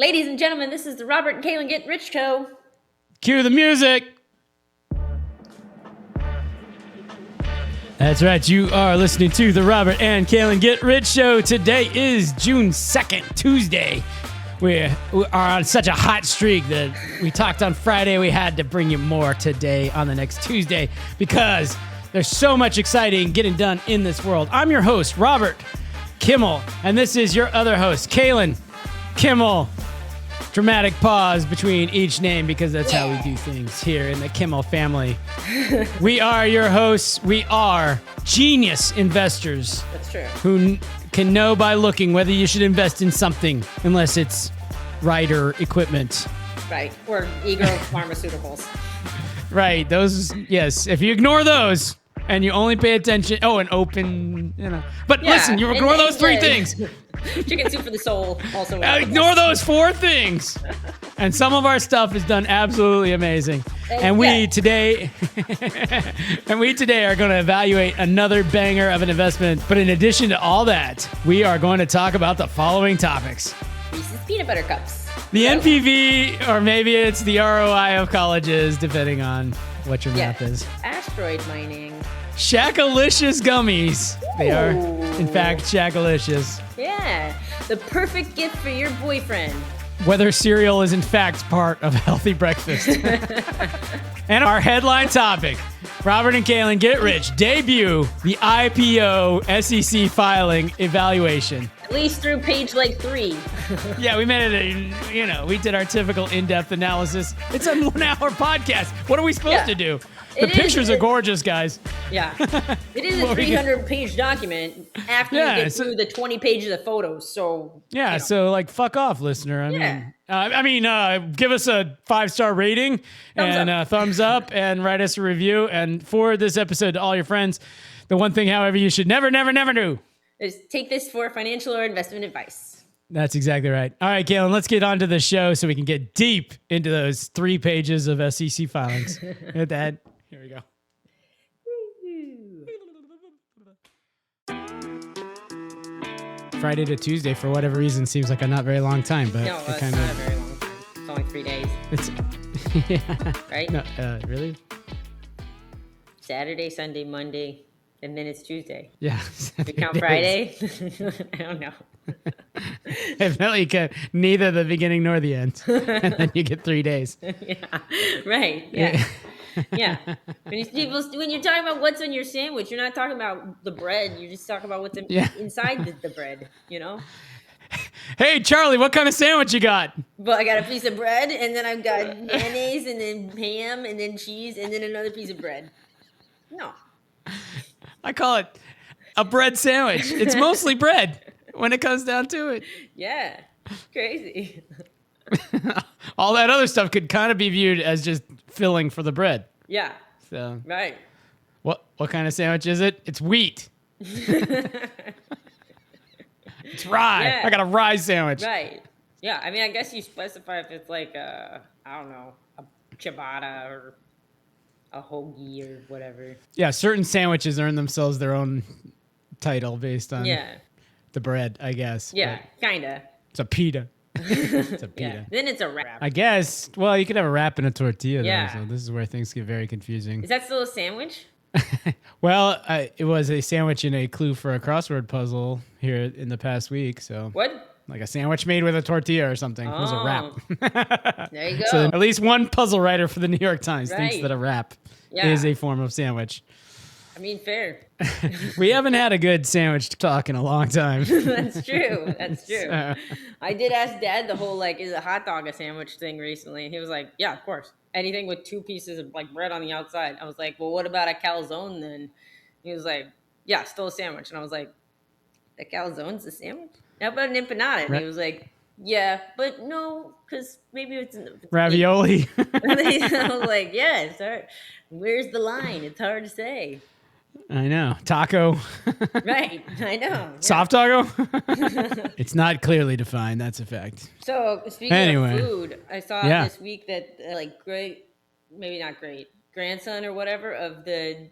Ladies and gentlemen, this is the Robert and Kalyn Get Rich Show. Cue the music. That's right. You are listening to the Robert and Kalyn Get Rich Show. Today is June 2nd, Tuesday. We are on such a hot streak that we talked on Friday. We had to bring you more today on the next Tuesday because there's so much exciting getting done in this world. I'm your host, Robert Kimmel, and this is your other host, Kalyn Kimmel. Dramatic pause between each name because that's how we do things here in the Kimmel family. We are your hosts. We are genius investors. That's true. Who can know by looking whether you should invest in something unless it's rider equipment. Right. Or ego pharmaceuticals. Right. Those, yes. If you ignore those and you only pay attention, and open, But listen, you ignore those three things. Chicken soup for the soul. Also, ignore those four things, and some of our stuff is done absolutely amazing. And we today are going to evaluate another banger of an investment. But in addition to all that, we are going to talk about the following topics: Reese's peanut butter cups, the NPV, or maybe it's the ROI of colleges, depending on what your math is. Asteroid mining. Shakalicious gummies. They are, in fact, Shakalicious. Yeah, the perfect gift for your boyfriend. Whether cereal is in fact part of a healthy breakfast. And our headline topic, Robert and Kalyn Get Rich debut the IPO SEC filing evaluation. At least through page 3. Yeah, we made it, we did our typical in-depth analysis. It's a 1-hour podcast. What are we supposed to do? The pictures are gorgeous, guys. Yeah. It is a 300-page document after you get through the 20 pages of photos. So yeah, so fuck off, listener. I mean, give us a 5-star rating and thumbs up and write us a review. And forward this episode to all your friends. The one thing, however, you should never do is take this for financial or investment advice. That's exactly right. All right, Kalyn, let's get on to the show so we can get deep into those 3 pages of SEC filings. Hit that. Here we go. Friday to Tuesday, for whatever reason, seems like a not very long time, but no, it's not a very long time. It's only 3 days. Yeah. Right? No, really? Saturday, Sunday, Monday, and then it's Tuesday. Yeah. We count Friday? I don't know. Evidently, you get neither the beginning nor the end, and then you get 3 days. Yeah. Right. Yeah. Yeah. When you're talking about what's on your sandwich, you're not talking about the bread. You're just talking about what's inside the bread, Hey, Charlie, what kind of sandwich you got? Well, I got a piece of bread, and then I've got mayonnaise, and then ham, and then cheese, and then another piece of bread. No. I call it a bread sandwich. It's mostly bread when it comes down to it. Yeah. Crazy. All that other stuff could kind of be viewed as just filling for the bread. Yeah. So right. What kind of sandwich is it? It's wheat. It's rye. Yeah. I got a rye sandwich. Right. Yeah. I mean, I guess you specify if it's like I don't know, a ciabatta or a hoagie or whatever. Yeah, certain sandwiches earn themselves their own title based on the bread, I guess. Yeah, kinda. It's a pita. It's a pita. Yeah. Then it's a wrap. I guess. Well, you could have a wrap and a tortilla, though, so this is where things get very confusing. Is that still a sandwich? Well, it was a sandwich in a clue for a crossword puzzle here in the past week. So what? Like a sandwich made with a tortilla or something. It was a wrap. There you go. So at least one puzzle writer for the New York Times thinks that a wrap is a form of sandwich. I mean, fair. We haven't had a good sandwich talk in a long time. That's true. That's true. So. I did ask Dad the whole, is a hot dog a sandwich thing recently? And he was like, yeah, of course. Anything with 2 pieces of, bread on the outside. I was like, well, what about a calzone then? He was like, yeah, still a sandwich. And I was like, a calzone's a sandwich? How about an empanada? And he was like, yeah, but no, because maybe it's ravioli. I was like, yeah, it's hard. Where's the line? It's hard to say. I know. Taco. Right. I know. Yeah. Soft taco? It's not clearly defined. That's a fact. So, speaking of food, I saw this week that, grandson or whatever of the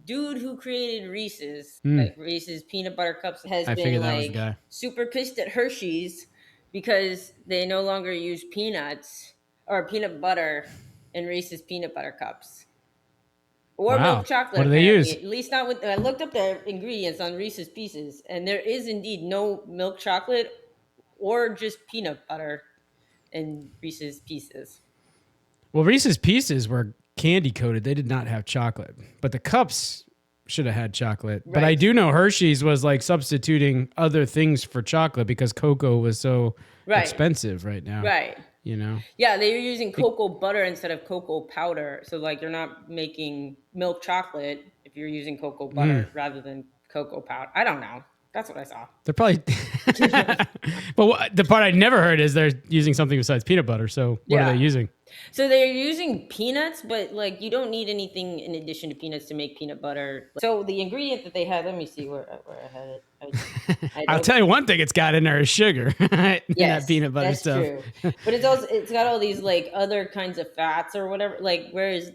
dude who created Reese's, Reese's peanut butter cups has been, super pissed at Hershey's because they no longer use peanuts or peanut butter in Reese's peanut butter cups. Or milk Wow. What chocolate, do they use? apparently. At least not with. I looked up the ingredients on Reese's Pieces, and there is indeed no milk chocolate or just peanut butter in Reese's Pieces. Well, Reese's Pieces were candy coated. They did not have chocolate, but the cups should have had chocolate. But I Right. do know Hershey's was like substituting other things for chocolate because cocoa was so Right. expensive right now. Right. You know? Yeah, they were using cocoa butter instead of cocoa powder. So, like, they're not making milk chocolate if you're using cocoa butter rather than cocoa powder. I don't know. That's what I saw. They're probably. But the part I never heard is they're using something besides peanut butter. So what are Yeah. they using? So they're using peanuts, but like you don't need anything in addition to peanuts to make peanut butter. So the ingredient that they had, let me see where I had it. I'll tell you one thing it's got in there is sugar. In that peanut butter that's stuff. true. But it's got all these like other kinds of fats or whatever. Like whereas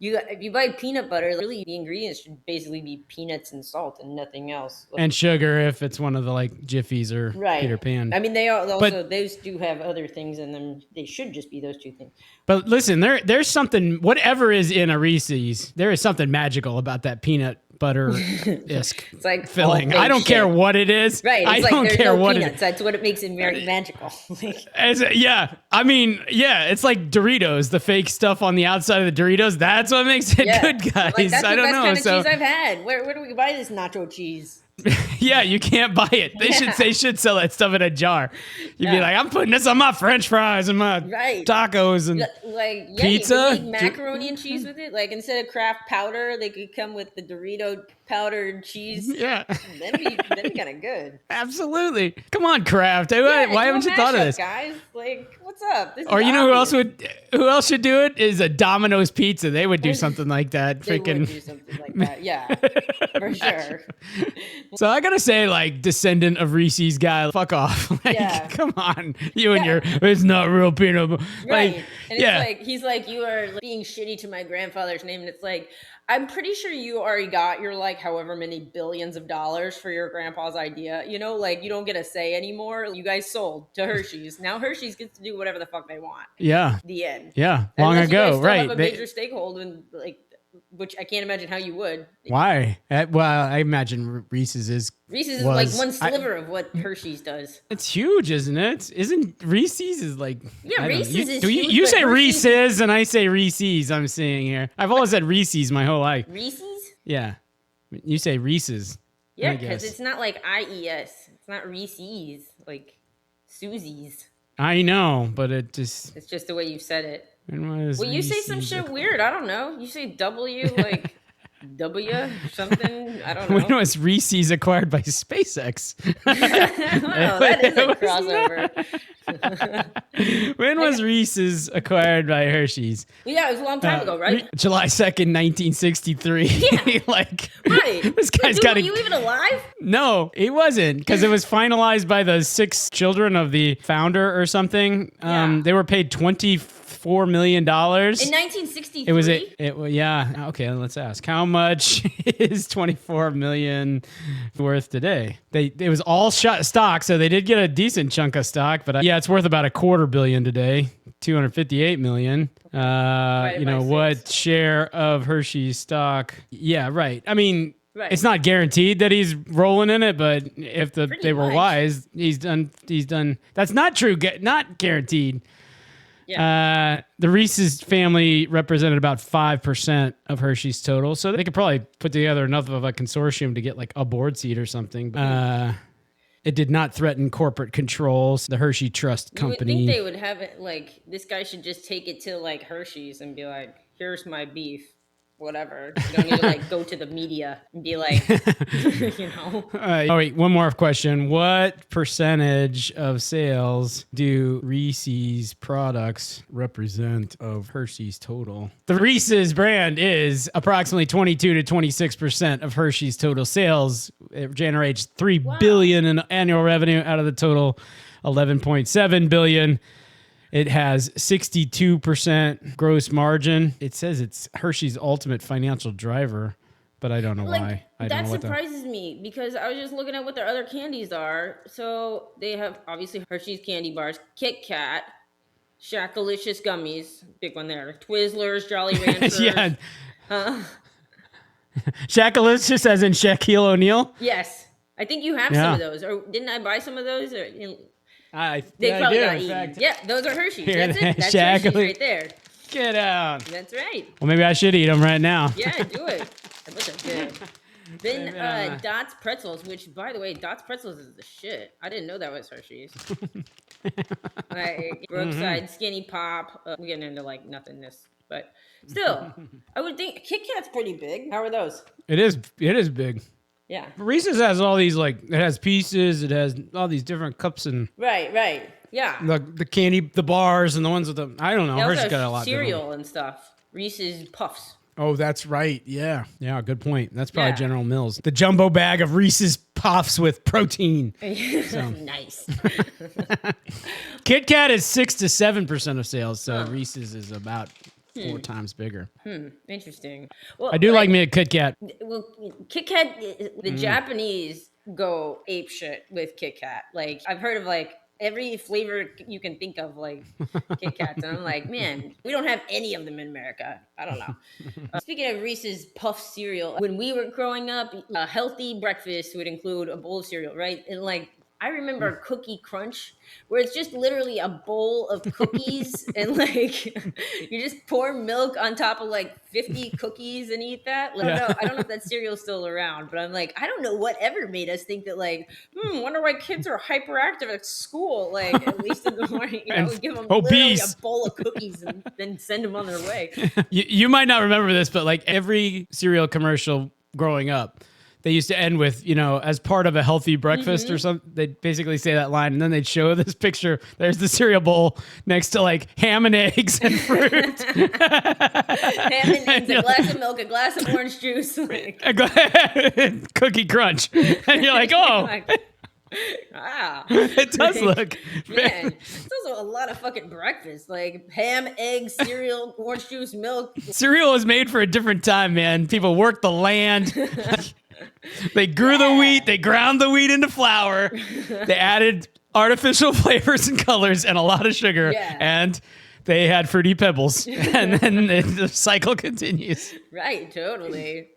if you buy peanut butter, really the ingredients should basically be peanuts and salt and nothing else. And sugar if it's one of the like Jiffies or Right. Peter Pan. I mean, they also those do have other things in them. They should just be those two things. But listen, there's something, whatever is in a Reese's, there is something magical about that peanut butter-esque It's like filling. all I don't fake care shit. what it is. Right. It's I like don't there's care no what peanuts. it is. That's what it makes it very magical. I mean, it's like Doritos, the fake stuff on the outside of the Doritos. That's what makes it good, guys. Like, that's I don't the best know. kind of So cheese I've had. Where do we buy this nacho cheese? yeah, you can't buy it. They should sell that stuff in a jar. You'd be Yeah. like, I'm putting this on my French fries and my Right. tacos and pizza. You could make macaroni and cheese with it. Like instead of Kraft powder, they could come with the Dorito powdered cheese. Yeah. That'd be kind of good. Absolutely. Come on, Kraft. Why Yeah, haven't do a you thought of mashup, this? guys? Like, what's up? This Or is you know obvious. who else should do it is a Domino's Pizza. They would do something like that. They Freaking. would do something like that. Yeah, for sure. So I gotta say, like, descendant of Reese's guy, fuck off. Like, Yeah. come on, you and your it's not real peanut butter. Right. Like, And yeah. it's like, he's like, you are being shitty to my grandfather's name. And it's like, I'm pretty sure you already got your like however many billions of dollars for your grandpa's idea. Like you don't get a say anymore. You guys sold to Hershey's. Now Hershey's gets to do whatever the fuck they want. Yeah. The end. Yeah. Long Unless you guys ago, still right? Have a major stakeholder, in, like, which I can't imagine how you would. Why? Well, I imagine Reese's is. Reese's is was- like one sliver of what Hershey's does. It's huge, isn't it? Isn't Reese's is like? Yeah, I don't know. Reese's is Do huge, you but say Hershey's- Reese's and I say Reese's. I'm seeing here. I've always said Reese's my whole life. Reese's? Yeah. You say Reese's. Yeah, I because guess. it's not like IES. It's not Reese's, like Susie's. I know, but it just. It's just the way you said it. It was Well, you say some Reese's shit weird. I don't know. You say W, like W or something. I don't know. When was Reese's acquired by SpaceX? I don't know. That is a It was crossover. When was Reese's acquired by Hershey's? Yeah, it was a long time ago, right? July 2nd, 1963. Yeah. Like, Right. this guy's Dude, got were to. you even alive? No, he wasn't, because it was finalized by the 6 children of the founder or something. Yeah. They were paid $24 million. In 1963? It was yeah. Okay, let's ask. How much is 24 million worth today? It was all stock, so they did get a decent chunk of stock, but yeah, it's worth about $250 million today. 258 million. Divided by What 6. share of Hershey's stock? Yeah, right. I mean, Right. it's not guaranteed that he's rolling in it, but if they were much. wise, he's done. That's not true. Not guaranteed. Yeah. The Reese's family represented about 5% of Hershey's total, so they could probably put together enough of a consortium to get like a board seat or something. It did not threaten corporate controls. The Hershey Trust You would Company. think they would have it like this guy should just take it to like Hershey's and be like, "Here's my beef, whatever." You don't need to like go to the media and be like, Oh wait, one more question. What percentage of sales do Reese's products represent of Hershey's total? The Reese's brand is approximately 22 to 26% of Hershey's total sales. It generates $3 billion in annual revenue out of the total 11.7 billion. It has 62% gross margin. It says it's Hershey's ultimate financial driver. but I don't know Like, why. I don't that know what the... surprises me because I was just looking at what their other candies are. So they have obviously Hershey's candy bars, Kit Kat, Shackalicious gummies, big one there, Twizzlers, Jolly Ranchers. Yeah. Huh? Shackalicious as in Shaquille O'Neal? Yes. I think you have some of those. Or didn't I buy some of those? Or, they I probably do, got in eaten. fact. Yeah, those are Hershey's. Here, That's it. That's Shackley. Hershey's right there. Get out. That's right. Well, maybe I should eat them right now. Yeah, do it. I bet they're good. Then Dots Pretzels, which, by the way, Dots Pretzels is the shit. I didn't know that was Hershey's. Like, Brookside Skinny Pop. We're getting into, like, nothingness. But still, I would think Kit Kat's pretty big. How are those? It is big. Yeah. Reese's has all these, like, it has pieces, it has all these different cups and... Right. Yeah. The candy, the bars, and the ones with the... I don't know. They also Hershey's got a have lot cereal and stuff. Reese's Puffs. Oh, that's right. Yeah. Yeah, good point. That's probably General Mills. The jumbo bag of Reese's Puffs with protein. So. Nice. Kit Kat is 6 to 7% of sales, so Reese's is about 4 times bigger. Interesting. Well, I do like me a Kit Kat. Well, Kit Kat, the Japanese go ape shit with Kit Kat. Like, I've heard of, like, every flavor you can think of, like Kit Kats. And I'm like, man, we don't have any of them in America. I don't know. Speaking of Reese's Puff cereal, when we were growing up, a healthy breakfast would include a bowl of cereal, right? And, like, I remember Cookie Crunch, where it's just literally a bowl of cookies and, like, you just pour milk on top of, like, 50 cookies and eat that. Like, I don't know if that cereal's still around, but I'm like, I don't know whatever made us think that, like, wonder why kids are hyperactive at school, like, at least in the morning. You know, we give them literally a bowl of cookies and then send them on their way. You might not remember this, but, like, every cereal commercial growing up, they used to end with, you know, as part of a healthy breakfast or something. They'd basically say that line, and then they'd show this picture. There's the cereal bowl next to, like, ham and eggs and fruit. Ham and eggs, a glass of milk, a glass of orange juice. Like. Cookie Crunch. And you're like, oh. Wow. It does look. Man, it's also a lot of fucking breakfast. Like ham, eggs, cereal, orange juice, milk. Cereal was made for a different time, man. People worked the land. They grew the wheat. They ground the wheat into flour. They added artificial flavors and colors and a lot of sugar. And they had Fruity Pebbles. And then the cycle continues. Right, totally.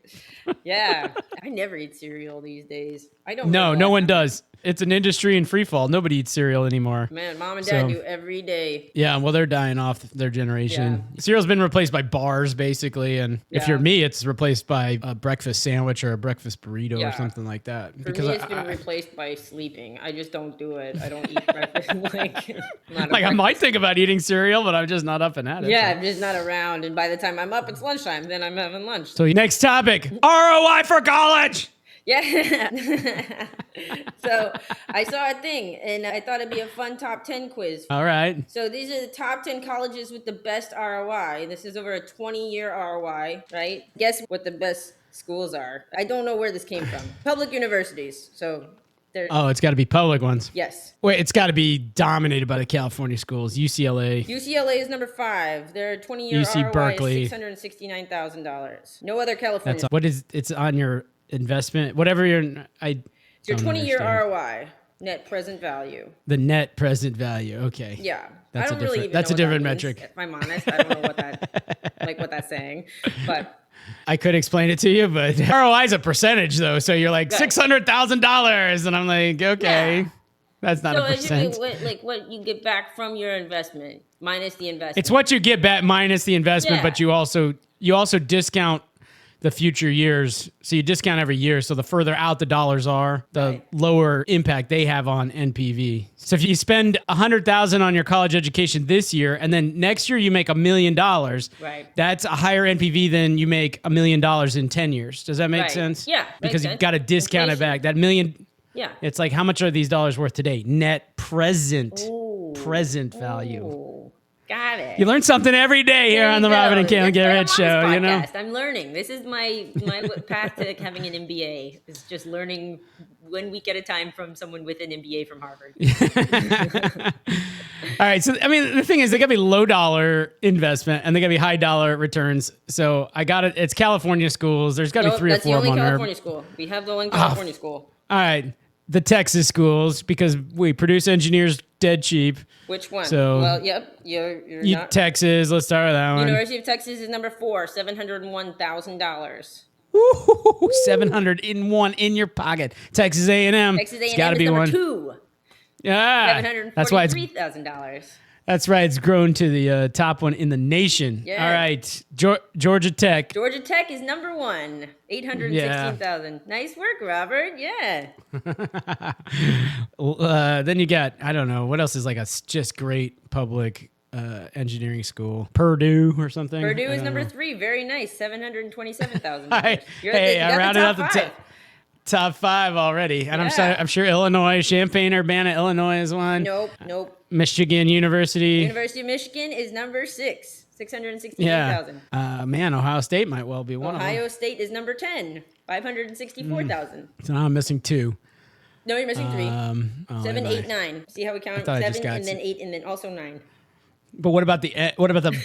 Yeah. I never eat cereal these days. I don't. No one does. It's an industry in free fall. Nobody eats cereal anymore. Man, mom and dad do every day. Yeah, well, they're dying off their generation. Yeah. Cereal's been replaced by bars, basically. And if you're me, it's replaced by a breakfast sandwich or a breakfast burrito or something like that. For me, it's been replaced by sleeping. I just don't do it. I don't eat breakfast. I might think about eating cereal, but I'm just not up and at it. Yeah, I'm just not around. And by the time I'm up, it's lunchtime. Then I'm having lunch. So next topic, ROI for college. Yeah. So I saw a thing and I thought it'd be a fun top 10 quiz. All right. So these are the top 10 colleges with the best ROI. This is over a 20-year ROI, right? Guess what the best schools are. I don't know where this came from. Public universities. So it's got to be public ones. Yes. Wait, it's got to be dominated by the California schools. UCLA. UCLA is number 5. Their 20-year UC ROI Berkeley. is $669,000. No other California. It's on your investment, whatever your 20-year ROI, net present value. The net present value. Okay. Yeah. That's I don't really even that's know a different what that metric. means, if I'm honest, I don't know what what that's saying, but I could explain it to you, but ROI is a percentage though. So you're like $600,000 and I'm like, okay, that's not a percent. What you get back from your investment minus the investment. It's what you get back minus the investment, but you also discount the future years. So you discount every year. So the further out the dollars are, the lower impact they have on NPV. So if you spend $100,000 on your college education this year, and then next year you make $1 million, that's a higher NPV than you make $1 million in 10 years. Does that make sense? Yeah. Because you've got to discount it back. That million. Yeah. It's like, how much are these dollars worth today? Net present value. Ooh. Got it. You learn something every day here on the Robin and Kalyn Get Rich show, podcast. You know? I'm learning. This is my path to having an MBA. Is just learning 1 week at a time from someone with an MBA from Harvard. right. So, I mean, the thing is, they got to be low dollar investment and they got to be high dollar returns. So I got it. It's California schools. There's got to be 3 or 4 that's the only on there. California school. We have the one California school. All right. The Texas schools, because we produce engineers dead cheap. Which one? So, well, yep. You're not. Texas. Let's start with that one. University of Texas is number 4, $701,000. Woo, 701 in your pocket. Texas A&M. Texas A&M got to be number one. 2. Yeah. $743,000. That's right. It's grown to the top one in the nation. Yeah. All right. Georgia Tech. Georgia Tech is number 1, $816,000. Nice work, Robert. Yeah. Then you got, I don't know, what else is like a just great public engineering school? Purdue or something? Purdue is number 3. Very nice. $727,000. Hey, I rounded out the top 5 already. And I'm sure Illinois, Champaign-Urbana, Illinois is one. Nope. Michigan University. University of Michigan is number 6, $668,000. Man, Ohio State might well be one of them. Ohio State is number 10, $564,000. So now I'm missing 2. No, you're missing 3. 7, 8, 9. See how we count? 7 and then 8 and then also 9. But what about the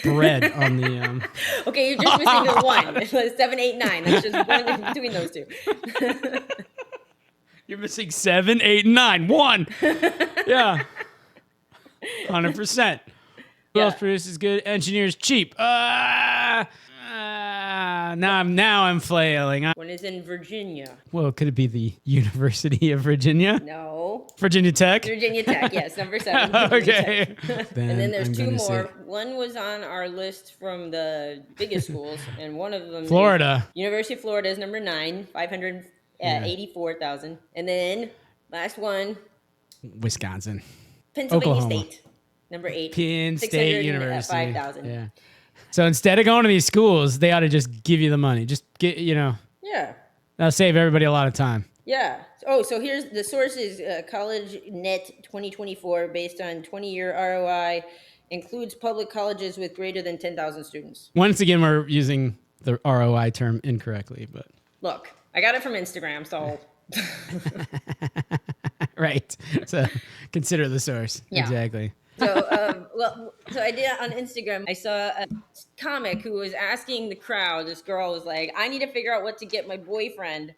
bread on the? Okay, you're just missing the 1. 7, 8, 9. That's just one in between those 2. You're missing 7, 8, and 9. 1. Yeah. 100%. Who else produces good? Engineers cheap. Now I'm flailing. One is in Virginia. Well, could it be the University of Virginia? No. Virginia Tech? Virginia Tech, yes, number 7. Okay. And then there's 2 more. One was on our list from the biggest schools, and one of them Florida. University of Florida is number 9, $584,000. And then last one, Wisconsin. Pennsylvania Oklahoma. State, number 8, Penn State University. $605,000. Yeah. So instead of going to these schools, they ought to just give you the money. Just get, Yeah. That'll save everybody a lot of time. Yeah. Oh, so here's the source is College Net 2024 based on 20-year ROI, includes public colleges with greater than 10,000 students. Once again, we're using the ROI term incorrectly, but look, I got it from Instagram, so right. So consider the source. Yeah. Exactly. So, so I did on Instagram. I saw a comic who was asking the crowd. This girl was like, "I need to figure out what to get my boyfriend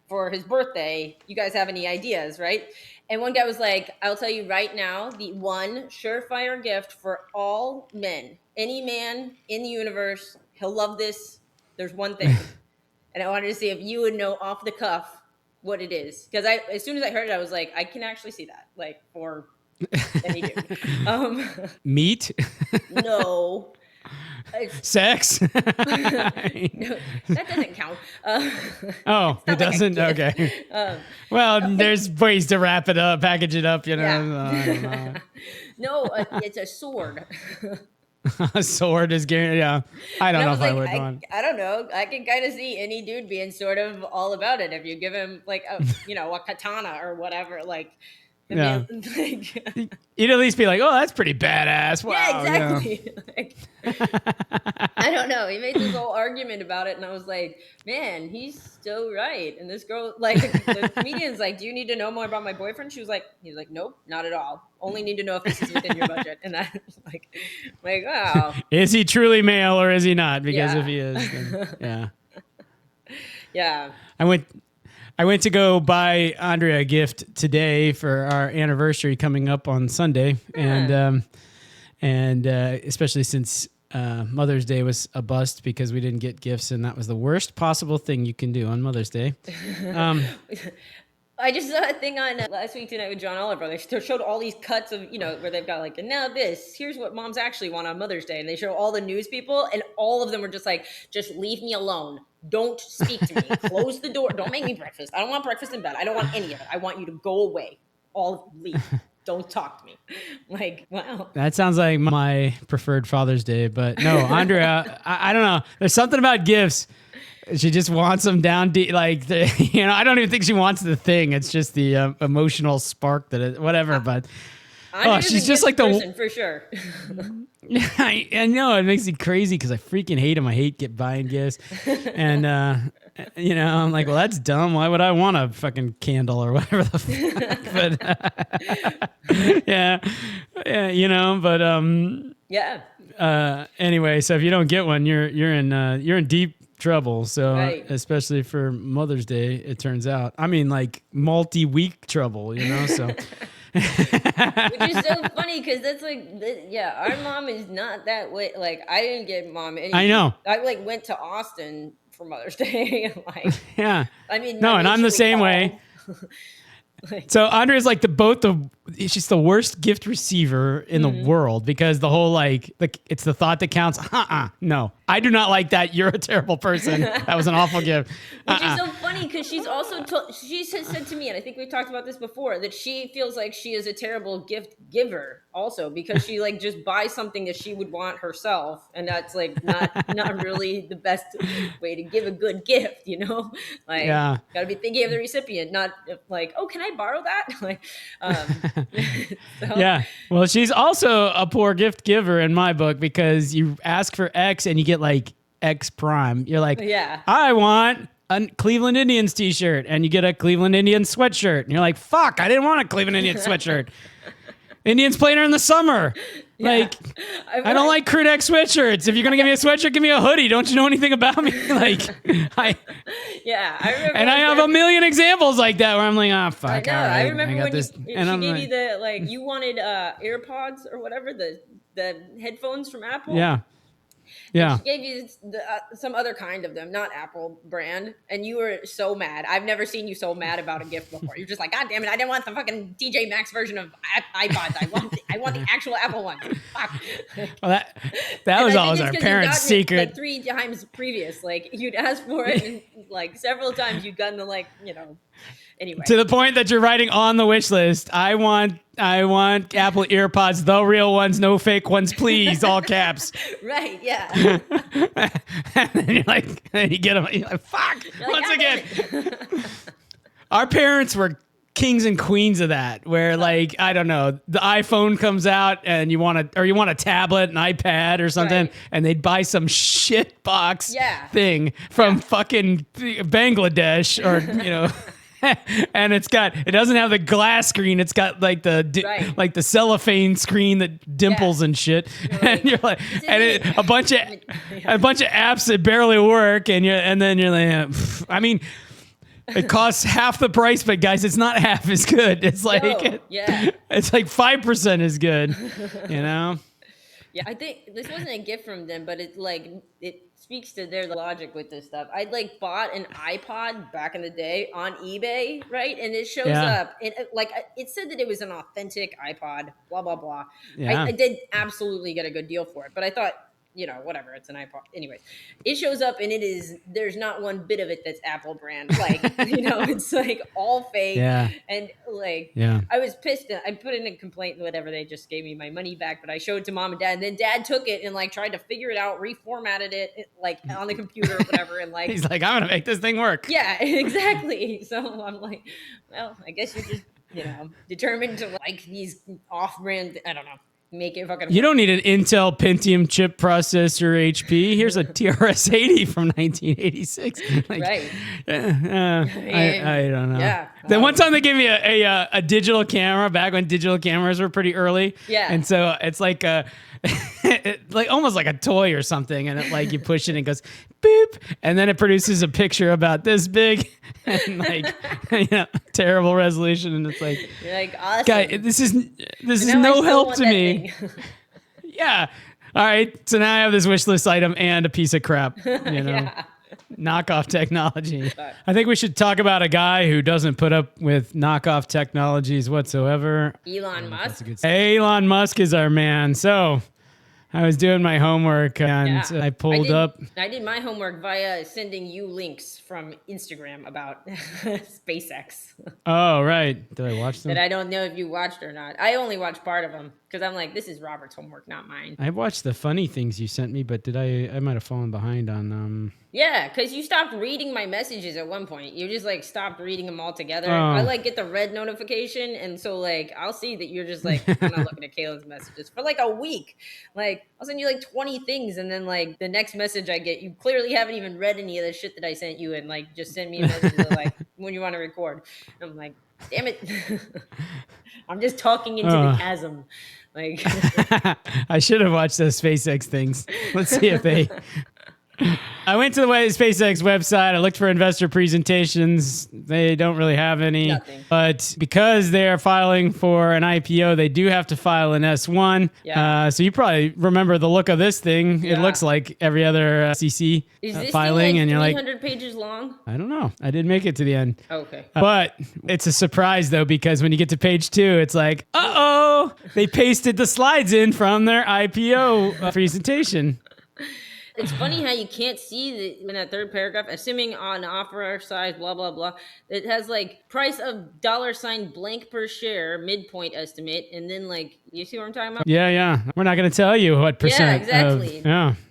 for his birthday. You guys have any ideas, right?" And one guy was like, "I'll tell you right now, the one surefire gift for all men, any man in the universe, he'll love this. There's one thing." And I wanted to see if you would know off the cuff what it is, because as soon as I heard it, I was like, I can actually see that, like for any dude. Meat? No. Sex? No, that doesn't count. Oh, it doesn't? Okay. Well, there's ways to wrap it up, package it up, you know. Yeah. No, it's a sword. A sword is guaranteed. Yeah. I don't know if I would want. I don't know. I can kind of see any dude being sort of all about it if you give him like a katana or whatever. Like, yeah. You'd at least be like, "Oh, that's pretty badass." Wow. Yeah, exactly. Like, I don't know. He made this whole argument about it, and I was like, "Man, he's so right." And this girl, like, the comedian's like, "Do you need to know more about my boyfriend?" He was like, "Nope, not at all. Only need to know if this is within your budget." And I was like, wow. Is he truly male or is he not? Because if he is, then, yeah. Yeah. I went to go buy Andrea a gift today for our anniversary coming up on Sunday, and especially since Mother's Day was a bust because we didn't get gifts, and that was the worst possible thing you can do on Mother's Day. I just saw a thing on Last Week Tonight with John Oliver. They showed all these cuts of, where they've got like, and now here's what moms actually want on Mother's Day. And they show all the news people, and all of them were just like, just leave me alone. Don't speak to me. Close the door. Don't make me breakfast. I don't want breakfast in bed. I don't want any of it. I want you to go away. Leave. Don't talk to me. Like, wow. That sounds like my preferred Father's Day. But no, Andrea, I don't know. There's something about gifts. She just wants them down deep. Like, I don't even think she wants the thing. It's just the emotional spark whatever. But she's just like person, for sure. I know it makes me crazy because I freaking hate them. I hate buying gifts, and I'm like, well, that's dumb. Why would I want a fucking candle or whatever the fuck? But anyway, so if you don't get one, you're in deep trouble. So Right. especially for Mother's Day, it turns out. I mean, like multi-week trouble. So. Which is so funny because that's like, our mom is not that way. Like, I didn't get mom anything. I know. I like went to Austin for Mother's Day. Like, yeah. I mean, no, I and I'm the same way. So Andrea's like she's the worst gift receiver in the world because the whole it's the thought that counts. No, I do not like that. You're a terrible person. That was an awful gift. Which is so funny because she's also she said to me, and I think we talked about this before, that she feels like she is a terrible gift giver also because she like just buys something that she would want herself, and that's like not really the best way to give a good gift, Like, gotta be thinking of the recipient, not like, oh, can I borrow that? Like, yeah. Well, she's also a poor gift giver in my book because you ask for X and you get like X prime. You're like, I want a Cleveland Indians t-shirt, and you get a Cleveland Indians sweatshirt, and you're like, fuck, I didn't want a Cleveland Indians sweatshirt. Indians playing in the summer. Like, I don't like crew neck sweatshirts. If you're gonna give me a sweatshirt, give me a hoodie. Don't you know anything about me? Like, I remember. And I have a million examples like that where I'm like, fuck. I know. All right, I remember when this, she gave you the you wanted AirPods or whatever, the headphones from Apple. Yeah. Yeah. She gave you some other kind of them, not Apple brand, and you were so mad. I've never seen you so mad about a gift before. You're just like, God damn it! I didn't want the fucking TJ Maxx version of iPods. I want the actual Apple one. Fuck. Well, that was always our parents' secret. Like 3 times previous, like you'd asked for it, and like several times you'd gotten the Anyway. To the point that you're writing on the wish list, I want Apple EarPods, the real ones, no fake ones, please, all caps. Right, yeah. And then you're like, and you get them, you're like, fuck, once again. Our parents were kings and queens of that, where like, I don't know, the iPhone comes out and you want a tablet, an iPad or something, and they'd buy some shit box thing from fucking Bangladesh or, and it doesn't have the glass screen. It's got like the cellophane screen that dimples and shit. And you're like, a bunch of apps that barely work. And then you're like, I mean, it costs half the price, but guys, it's not half as good. It's like, it's like 5% as good, Yeah, I think this wasn't a gift from them, but it speaks to their logic with this stuff. I'd bought an iPod back in the day on eBay, right? And it shows up, and it said that it was an authentic iPod, blah blah blah. Yeah. I did absolutely get a good deal for it, but I thought, whatever, it's an iPod. Anyways, it shows up and there's not one bit of it that's Apple brand. It's like all fake. Yeah. And I was pissed. I put in a complaint, whatever. They just gave me my money back, but I showed it to mom and dad. And then dad took it and tried to figure it out, reformatted it on the computer or whatever. And he's like, I'm going to make this thing work. Yeah, exactly. So I'm like, well, I guess you're just, determined to like these off-brand, I don't know. Make it fucking. You don't need an Intel Pentium chip processor HP. Here's a TRS-80 from 1986. Right. I don't know. Yeah. Then one time they gave me a digital camera back when digital cameras were pretty early. Yeah. And so it's like almost like a toy or something, and you push it and it goes boop, and then it produces a picture about this big and terrible resolution, and it's like, you're like, awesome. Guy, this is no help to me. Yeah. All right. So now I have this wish list item and a piece of crap. Knockoff technology. I think we should talk about a guy who doesn't put up with knockoff technologies whatsoever. Elon Musk. Elon Musk is our man. So I was doing my homework and I pulled up. I did my homework via sending you links from Instagram about SpaceX. Oh, right. Did I watch them? That I don't know if you watched or not. I only watched part of them because I'm like, this is Robert's homework, not mine. I watched the funny things you sent me, but I might have fallen behind on Yeah, because you stopped reading my messages at one point. You just like stopped reading them all together. Oh. I like get the red notification, and so like I'll see that you're just like, I'm not looking at Kalyn's messages for like a week. Like I'll send you like 20 things, and then like the next message I get, you clearly haven't even read any of the shit that I sent you, and like just send me a message of, like when you want to record. And I'm like, damn it. I'm just talking into the chasm. Like I should have watched those SpaceX things. Let's see if they I went to the SpaceX website. I looked for investor presentations. They don't really have any. Nothing. But because they are filing for an IPO, they do have to file an S1. Yeah. So you probably remember the look of this thing. It Yeah. looks like every other SEC is this filing, thing like and you're like, 300 pages long? I don't know. I didn't make it to the end. Okay. But it's a surprise, though, because when you get to page 2, it's like, uh-oh, they pasted the slides in from their IPO presentation. It's funny how you can't see in that third paragraph, assuming on offer size, blah, blah, blah. It has like price of $ blank per share, midpoint estimate. And then like, you see what I'm talking about? Yeah. We're not going to tell you what percent. exactly.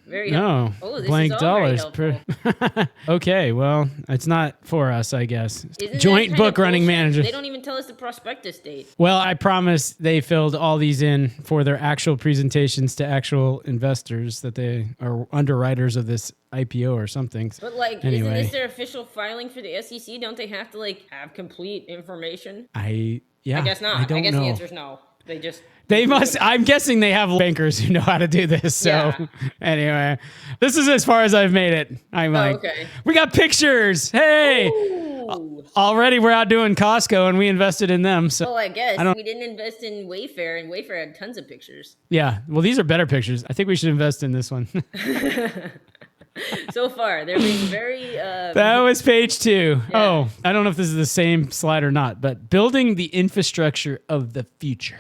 Very no. Oh, this blank is all very dollars per. helpful. Okay, well, it's not for us, I guess. Isn't Joint that kind book of running bullshit? manager. They don't even tell us the prospectus date. Well, I promise they filled all these in for their actual presentations to actual investors that they are underwriters of this IPO or something. But like, Anyway. isn't this their official filing for the SEC? Don't they have to like have complete information? I guess not. I don't guess know. the answer is no. They must. I'm guessing they have bankers who know how to do this. So Yeah. anyway, this is as far as I've made it. I'm like, okay. we got pictures. Hey, Ooh. already we're out doing Costco and we invested in them. So Well, I guess don't- we didn't invest in Wayfair, and Wayfair had tons of pictures. yeah, well, these are better pictures. I think we should invest in this one. So far, they're being very. That was page 2. Yeah. Oh, I don't know if this is the same slide or not, but building the infrastructure of the future.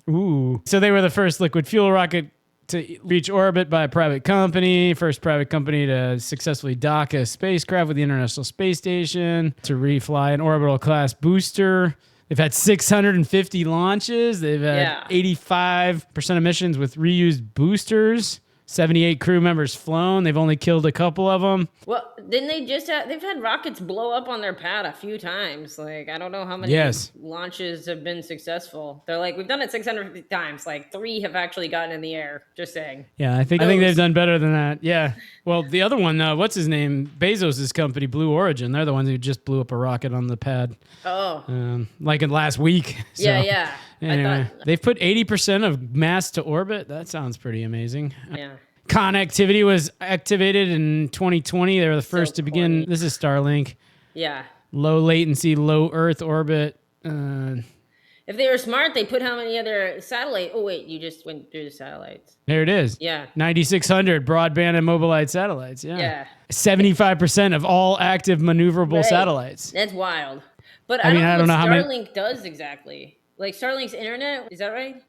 Ooh. So they were the first liquid fuel rocket to reach orbit by a private company, first private company to successfully dock a spacecraft with the International Space Station, to refly an orbital class booster. They've had 650 launches. They've had 85% emissions with reused boosters. 78 crew members flown. They've only killed a couple of them. Well, didn't they just have, they've had rockets blow up on their pad a few times. Like, I don't know how many launches have been successful. They're like, we've done it 650 times. Like 3 have actually gotten in the air. Just saying. Yeah, I think they've done better than that. Yeah. Well, the other one, what's his name? Bezos' company, Blue Origin. They're the ones who just blew up a rocket on the pad. Oh. Like in last week. So, yeah. Anyway, they've put 80% of mass to orbit. That sounds pretty amazing. Yeah. Connectivity was activated in 2020. They were the first to begin. corny. This is Starlink. Yeah. Low latency, low Earth orbit. If they were smart, they put how many other satellite? Oh wait, you just went through the satellites. There it is. Yeah. 9,600 broadband and mobilized satellites. Yeah. Yeah. 75% of all active maneuverable satellites. That's wild. But I don't know what Starlink does exactly. Like Starlink's internet, is that right?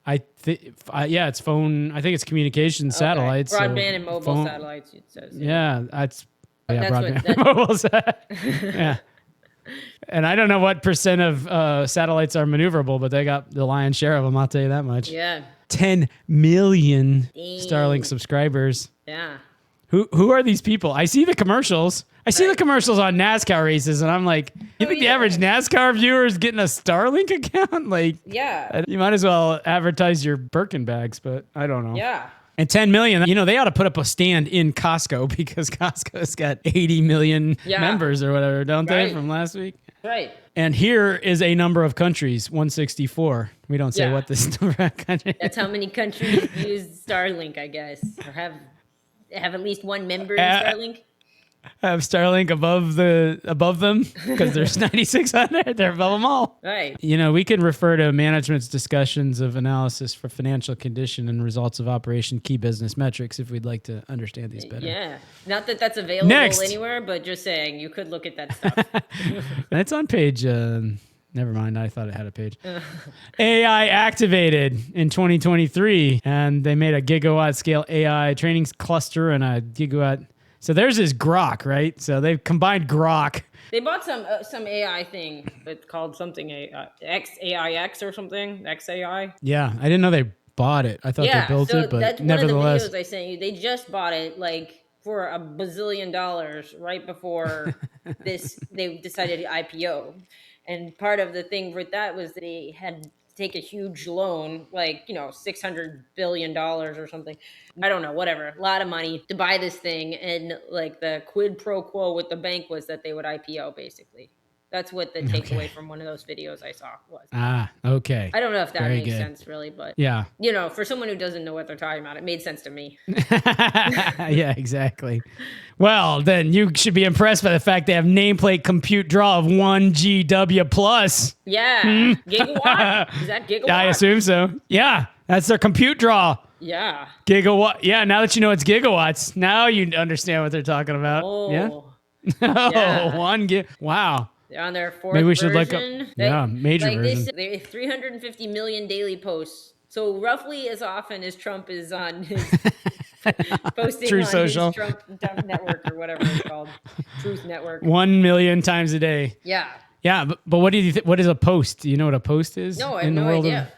Yeah, it's phone. I think it's communication satellites. Broadband and mobile satellites, it says. Yeah, that's That's mobile. Yeah. And I don't know what percent of satellites are maneuverable, but they got the lion's share of them. I'll tell you that much. Yeah. 10 million Dang. Starlink subscribers. Yeah. Who are these people? I see the commercials. I see the commercials on NASCAR races, and I'm like, you think the average NASCAR viewer is getting a Starlink account? Like, Yeah. you might as well advertise your Birkin bags, but I don't know. Yeah. And 10 million, they ought to put up a stand in Costco because Costco's got 80 million members or whatever, don't they, from last week? Right. And here is a number of countries, 164. We don't say what this number of countries. That's how many countries use Starlink, I guess, or have at least one member in Starlink. Have Starlink above them because there's 9,600. They're above them all. Right. We can refer to management's discussions of analysis for financial condition and results of operation key business metrics if we'd like to understand these better. Yeah. Not that that's available anywhere, but just saying you could look at that stuff. It's on page. Never mind. I thought it had a page. AI activated in 2023, and they made a gigawatt scale AI training cluster and a gigawatt So theirs is Grok, right? So they've combined Grok. They bought some AI thing. It's called something XAIX or something. XAI. Yeah, I didn't know they bought it. I thought they built it, but that's nevertheless. one of the videos I sent you. They just bought it like for $1 bazillion right before they decided to IPO. And part of the thing with that was they had to take a huge loan, like, $600 billion or something. I don't know, whatever. A lot of money to buy this thing. And like the quid pro quo with the bank was that they would IPO, basically. That's what the takeaway from one of those videos I saw was. Ah, okay. I don't know if that makes sense, really, but yeah, for someone who doesn't know what they're talking about, it made sense to me. Yeah, exactly. Well, then you should be impressed by the fact they have nameplate compute draw of 1 GW plus. Yeah, gigawatt. Is that gigawatt? I assume so. Yeah, that's their compute draw. Yeah. Gigawatt. Yeah, now that you know it's gigawatts, now you understand what they're talking about. Oh. Yeah. Yeah. 1 gig. Wow. They're on their fourth Maybe we should version. look up. Major version. They have 350 million daily posts. So roughly as often as Trump is on his posting True on Social. his Trump network or whatever it's called, Truth Network. 1 million times a day. Yeah. Yeah, but what do you what is a post? Do you know what a post is? No, I have no idea.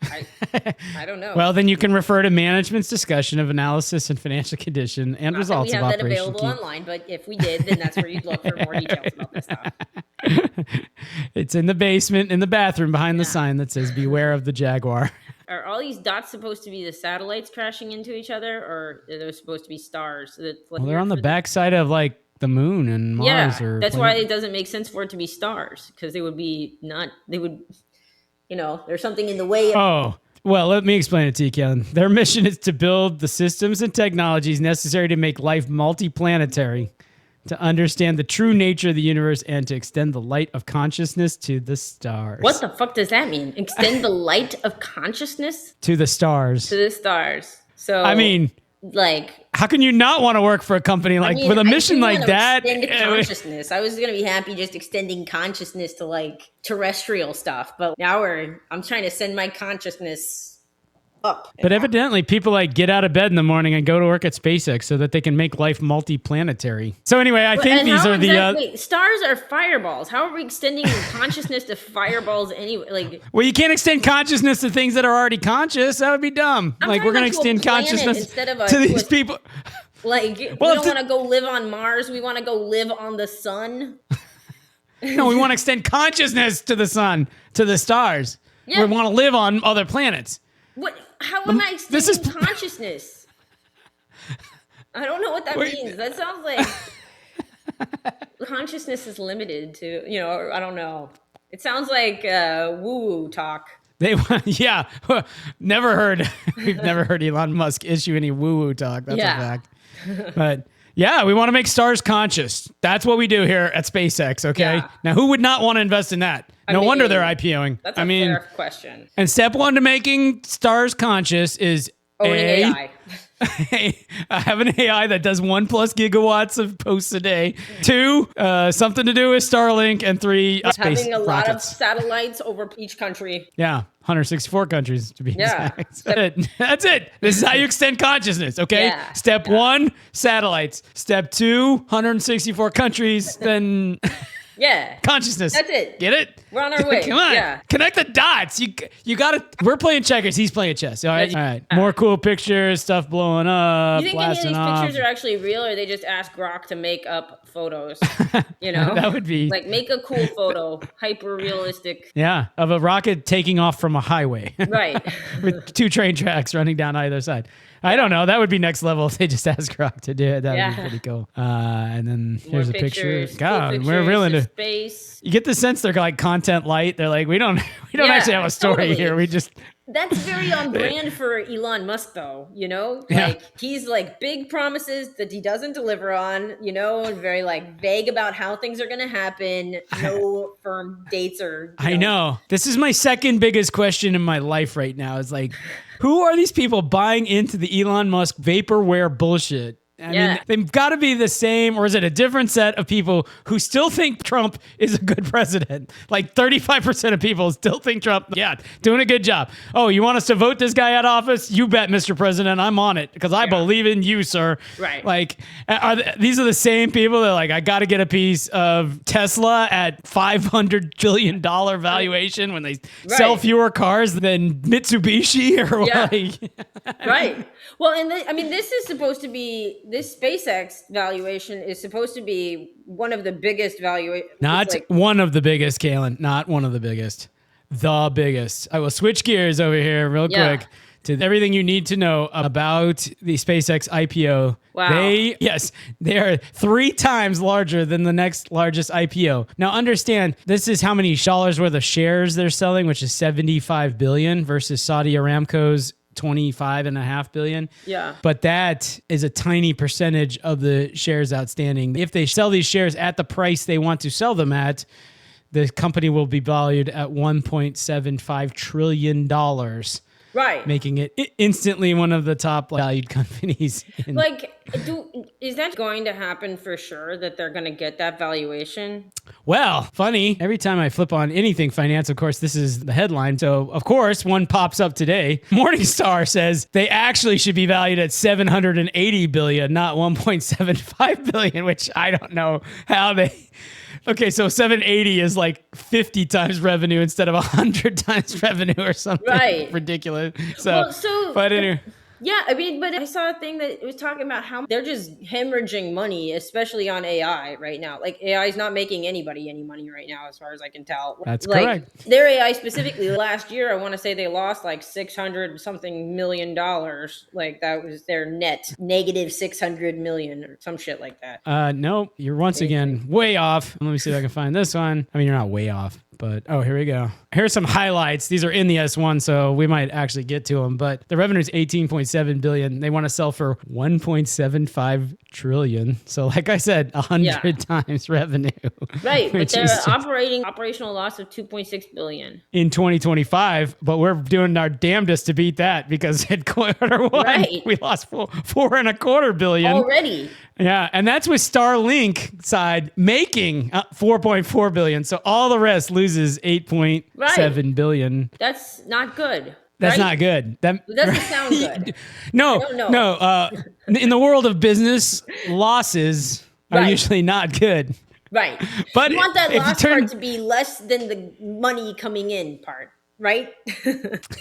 I don't know. Well, then you can refer to management's discussion of analysis and financial condition and Not results that of we have that operation. available online, but if we did, then that's where you'd look for more details about this stuff. It's in the basement, in the bathroom, behind the sign that says "Beware of the Jaguar." Are all these dots supposed to be the satellites crashing into each other, or are they supposed to be stars? Well, they're on the backside of like the moon and Mars. Yeah, or that's why it doesn't make sense for it to be stars, because they would there's something in the way. Oh, well, let me explain it to you, Kalyn. Their mission is to build the systems and technologies necessary to make life multiplanetary, to understand the true nature of the universe, and to extend the light of consciousness to the stars. What the fuck does that mean? Extend the light of consciousness? To the stars. To the stars. So, I mean, like, how can you not want to work for a company with a mission like that? Extend consciousness. I was gonna be happy just extending consciousness to like terrestrial stuff, but now I'm trying to send my consciousness up. But evidently, people like get out of bed in the morning and go to work at SpaceX so that they can make life multiplanetary. So anyway, I think these are wait, stars are fireballs. How are we extending consciousness to fireballs anyway? Like, well, you can't extend consciousness to things that are already conscious. That would be dumb. Like, we're going to extend consciousness to these people. Like, we don't want to go live on Mars. We want to go live on the sun. No, we want to extend consciousness to the sun, to the stars. Yeah. We want to live on other planets. What? How am I extending consciousness? I don't know what that means. That sounds like consciousness is limited to, I don't know. It sounds like woo-woo talk. Yeah, never heard. We've never heard Elon Musk issue any woo-woo talk. That's a fact. But yeah, we want to make stars conscious. That's what we do here at SpaceX. Okay. Yeah. Now, who would not want to invest in that? No wonder they're IPOing. That's a fair question. And step one to making stars conscious is AI. Have an AI that does 1+ gigawatts of posts a day. 2, something to do with Starlink. And 3, space having a lot rockets. of satellites over each country. Yeah, 164 countries to be exact. That's it. This is how you extend consciousness, okay? Yeah. Step 1, satellites. Step 2, 164 countries. Then... Yeah. Consciousness. That's it. Get it? We're on our way. Come on. Yeah. Connect the dots. You got to. We're playing checkers. He's playing chess. All right. All right. More cool pictures, stuff blowing up. You think any of these pictures are actually real, or they just ask Grok to make up photos? That would be like, make a cool photo, hyper realistic. Yeah, of a rocket taking off from a highway. Right. With 2 train tracks running down either side. I don't know. That would be next level if they just ask Grok to do it. That would be pretty cool. And then here's a picture. God, we're really into space. You get the sense they're like content light. They're like, we don't actually have a story here. We just. That's very on brand for Elon Musk, though. Like he's like big promises that he doesn't deliver on. And very like vague about how things are going to happen. No firm dates or. I know. This is my second biggest question in my life right now. It's like, who are these people buying into the Elon Musk vaporware bullshit? I mean, they've got to be the same, or is it a different set of people who still think Trump is a good president? Like 35% of people still think Trump, doing a good job. Oh, you want us to vote this guy out of office? You bet, Mr. President, I'm on it because I believe in you, sir. Right. Like, these are the same people that are like, I got to get a piece of Tesla at $500 billion valuation when they sell fewer cars than Mitsubishi or like. Right. Well, and this is supposed to be, this SpaceX valuation is supposed to be one of the biggest valuations. Not one of the biggest, Kalyn. Not one of the biggest. The biggest. I will switch gears over here real quick to everything you need to know about the SpaceX IPO. Wow. They are 3 times larger than the next largest IPO. Now understand, this is how many dollars worth of shares they're selling, which is 75 billion versus Saudi Aramco's 25.5 billion. Yeah. But that is a tiny percentage of the shares outstanding. If they sell these shares at the price they want to sell them at, the company will be valued at $1.75 trillion. Right. Making it instantly one of the top valued companies. Is that going to happen for sure, that they're going to get that valuation? Well, funny. Every time I flip on anything finance, of course, this is the headline. So, of course, one pops up today. Morningstar says they actually should be valued at $780 billion, not $1.75 billion, which I don't know how they... Okay, so 780 is like 50 times revenue instead of 100 times revenue or something ridiculous. But anyway. Yeah, I mean, but I saw a thing that was talking about how they're just hemorrhaging money, especially on AI right now. Like, AI is not making anybody any money right now, as far as I can tell. That's correct. Their AI specifically, last year, I want to say they lost like $600 something million. Like, that was their net, negative 600 million or some shit like that. No, you're once again way off. Let me see if I can find this one. I mean, you're not way off. But, here we go. Here's some highlights. These are in the S1, so we might actually get to them. But the revenue is $18.7 billion. They want to sell for $1.75 trillion. So like I said, 100 times revenue. Right, but they're operational loss of $2.6 billion. In 2025, but we're doing our damnedest to beat that because in quarter one, we lost $4.25 billion. Already. Yeah, and that's with Starlink side making $4.4 billion. So all the rest loses $8.7 billion. That's not good. That's not good. It doesn't sound good. No. In the world of business, losses are usually not good. Right. But you want that loss part to be less than the money coming in part. Right?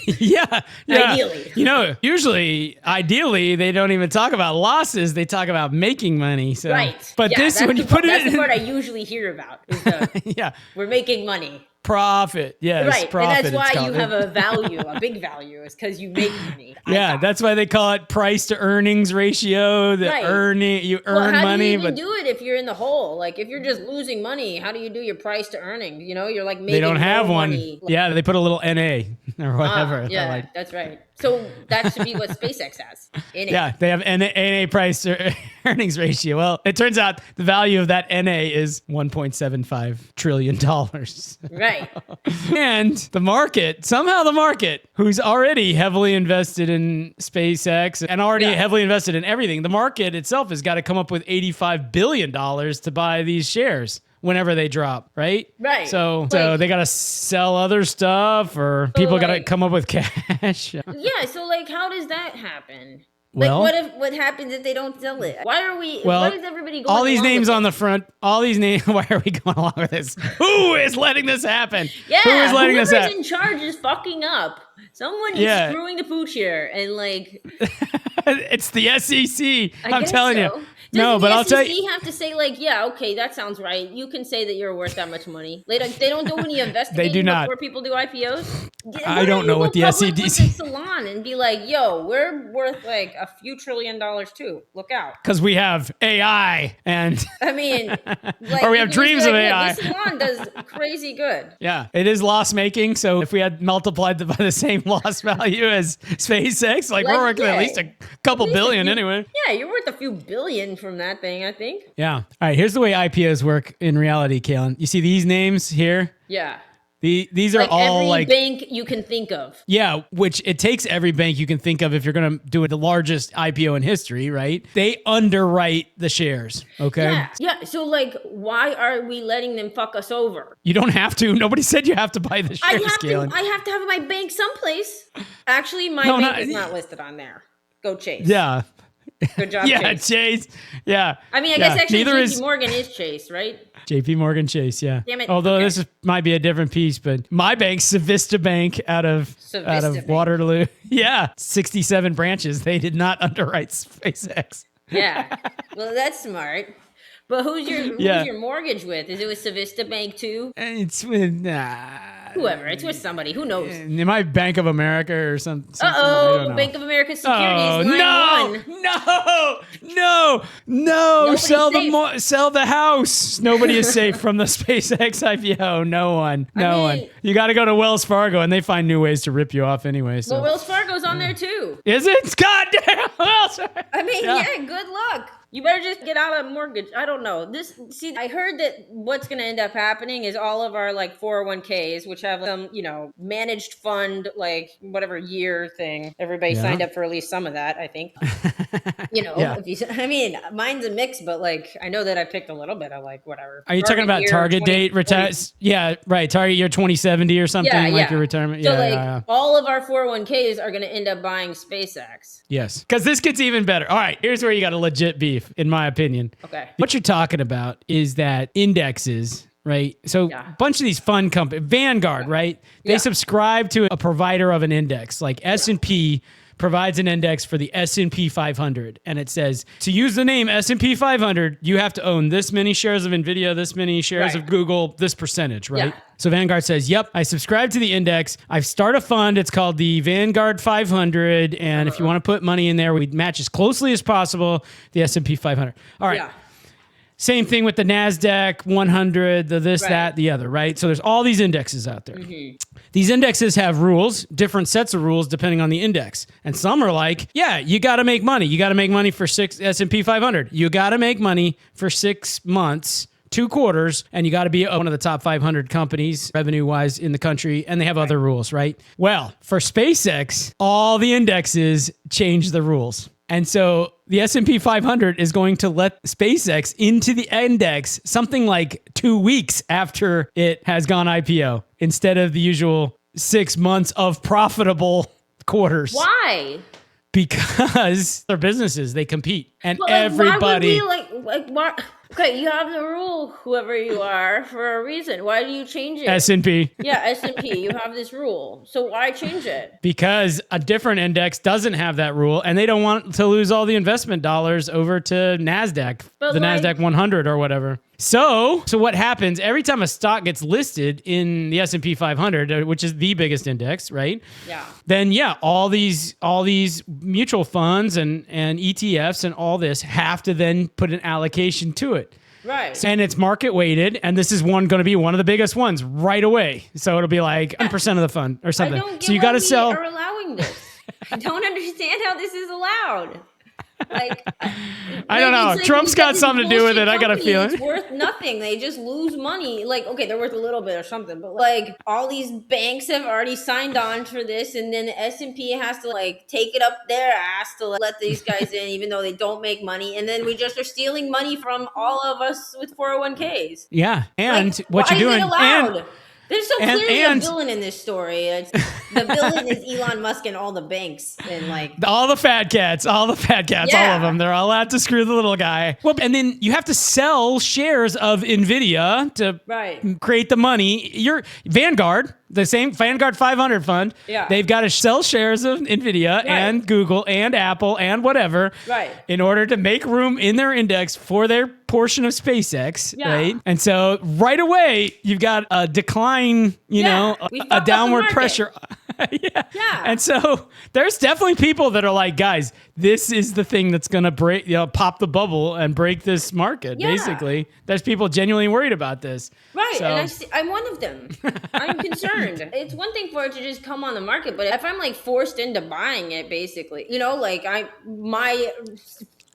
Yeah. Ideally. Ideally, they don't even talk about losses. They talk about making money. So. Right. But that's the part I usually hear about. Is we're making money. Profit. Yes. Right. Profit, and that's why you have a value, a big value, is because you make money. That's why they call it price to earnings ratio. You earn how money. How do you even do it if you're in the hole? Like, if you're just losing money, how do you do your price to earnings? You're like making They don't have one. Money. Yeah, they put a little NA or whatever. That's right. So that should be what SpaceX has. NA. Yeah, they have NA price to earnings ratio. Well, it turns out the value of that NA is $1.75 trillion. Right. And the market, who's already heavily invested in SpaceX and already heavily invested in everything, the market itself has got to come up with $85 billion to buy these shares whenever they drop, right? Right. So they got to sell other stuff, or people got to come up with cash. Yeah. So how does that happen? Well, what happens if they don't sell it? Why is everybody going all these names on the front, all these names, why are we going along with this? Who is letting this happen? Yeah, who is letting this happen? Whoever's in charge is fucking up. Someone is screwing the pooch here, and it's the SEC. I'm telling you. I'll tell you. You have to say okay, that sounds right. You can say that you're worth that much money. They don't do any investigating. They do not. Before people do IPOs. I don't know what the SEC is. Salon and be like, yo, we're worth a few $1 trillion too. Look out. Because we have AI and. I mean, or we have dreams of AI. This salon does crazy good. Yeah, it is loss making. So if we had multiplied by the same loss value as SpaceX, we're working at least a couple billion anyway. Yeah, you're worth a few billion from that thing, I think. Yeah. All right. Here's the way IPOs work in reality, Kalyn. You see these names here? Yeah. These are Like all every like bank you can think of. yeah, which it takes every bank you can think of if you're going to do the largest IPO in history, right? They underwrite the shares, okay? Yeah. So like, why are we letting them fuck us over? You don't have to. Nobody said you have to buy the I shares, have Kalyn. to. I have to have my bank someplace. Actually, my No, bank not- is not listed on there. Go Chase. Yeah. Good job, Yeah, Chase. Chase. Yeah. I mean, I Yeah. guess actually Neither JP is Morgan is Chase, right? JP Morgan Chase, yeah. Damn it. Although Okay. this might be a different piece, but my bank, Savista Bank out of Savista Bank. Waterloo. Yeah. 67 branches. They did not underwrite SpaceX. Yeah. Well, that's smart. But who's your mortgage with? Is it with Savista Bank too? It's with Whoever. It's with somebody. Who knows? It might be Bank of America or something. Bank of America Securities. Oh, line one. no! Nobody's Sell the house. Nobody is safe from the SpaceX IPO. No one. You got to go to Wells Fargo, and they find new ways to rip you off anyway. So Well, Wells Fargo's on there too. is it? Goddamn! Wells Fargo. I mean, yeah, good luck. You better just get out of mortgage. I don't know. I heard that what's going to end up happening is all of our like 401ks, which have some, managed fund, like whatever year thing. Everybody signed up for at least some of that, I think. Mine's a mix, but like, I know that I picked a little bit of like whatever. Are you talking about target date retire? Yeah, right. Target year 2070 or something like your retirement. So all of our 401ks are going to end up buying SpaceX. Yes, because this gets even better. All right, here's where you got a legit beef, in my opinion. Okay. What you're talking about is that indexes, right? So a bunch of these fund companies, Vanguard, right? They subscribe to a provider of an index, like S&P provides an index for the S&P 500. And it says, to use the name S&P 500, you have to own this many shares of NVIDIA, this many shares of Google, this percentage, right? Yeah. So Vanguard says, yep, I subscribe to the index. I start a fund. It's called the Vanguard 500. And if you want to put money in there, we match as closely as possible the S&P 500. All right. Yeah. Same thing with the NASDAQ 100, the this, that, the other, right? So there's all these indexes out there. Mm-hmm. These indexes have rules, different sets of rules depending on the index. And some are like, yeah, you got to make money. You got to make money for S&P 500. You got to make money for 6 months, 2 quarters, and you got to be one of the top 500 companies revenue-wise in the country, and they have other rules, right? Well, for SpaceX, all the indexes change the rules. And so the S&P 500 is going to let SpaceX into the index something like 2 weeks after it has gone IPO instead of the usual 6 months of profitable quarters. Why? Because they're businesses, they compete, and everybody. Why would we why? Okay, you have the rule, whoever you are, for a reason. Why do you change it? S&P. Yeah, S&P. You have this rule. So why change it? Because a different index doesn't have that rule, and they don't want to lose all the investment dollars over to NASDAQ, NASDAQ 100 or whatever. So what happens every time a stock gets listed in the S&P 500, which is the biggest index, right? Yeah. Then all these mutual funds and ETFs and all this have to then put an allocation to it. Right. And it's market weighted, and this is going to be one of the biggest ones right away. So it'll be like 10% of the fund or something. I don't get so you got to sell. Are allowing this. I don't understand how this is allowed. Like, I don't know. Trump's got something to do with it. I got a feeling. It's worth nothing. They just lose money. Like, okay, they're worth a little bit or something, but like all these banks have already signed on for this, and then S&P has to like take it up their ass to let these guys in, even though they don't make money. And then we just are stealing money from all of us with 401ks. Yeah, and like, what you're doing, and there's so clearly a villain in this story. The villain is Elon Musk and all the banks and like all the fat cats, all of them. They're all out to screw the little guy. Well, and then you have to sell shares of NVIDIA to create the money. Your Vanguard, the same Vanguard 500 fund, they've got to sell shares of NVIDIA and Google and Apple and whatever in order to make room in their index for their portion of SpaceX, right? And so right away, you've got a decline, a downward pressure. And so there's definitely people that are like, guys, this is the thing that's going to break, pop the bubble and break this market, basically. There's people genuinely worried about this. Right, so. And I'm one of them. I'm concerned. It's one thing for it to just come on the market, but if I'm like forced into buying it, basically,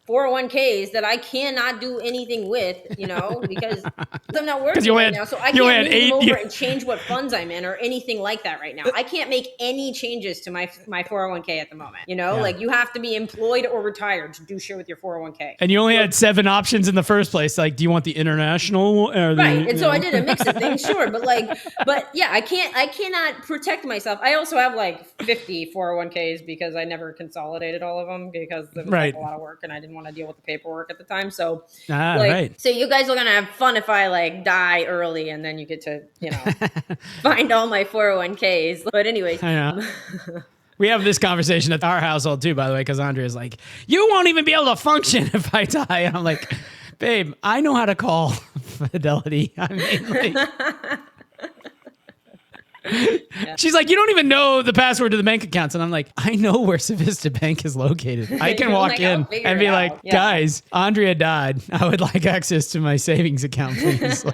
401ks that I cannot do anything with, because I'm not working now. So I you only can't had move them 8 over and change what funds I'm in or anything like that right now. I can't make any changes to my 401k at the moment. Like you have to be employed or retired to do shit with your 401k. And you only had 7 options in the first place. Like, do you want the international or the right? And so I did a mix of things, sure, but yeah, I cannot protect myself. I also have like 50 401ks because I never consolidated all of them because it was like a lot of work and I didn't want to deal with the paperwork at the time. So so you guys are gonna have fun if I like die early and then you get to find all my 401ks. But anyways. We have this conversation at our household too, by the way, because Andrea's like, you won't even be able to function if I die. And I'm like, babe, I know how to call Fidelity. I mean, she's like, you don't even know the password to the bank accounts. And I'm like, I know where Civista Bank is located. I can walk in and be like, guys, Andrea died. I would like access to my savings account, please.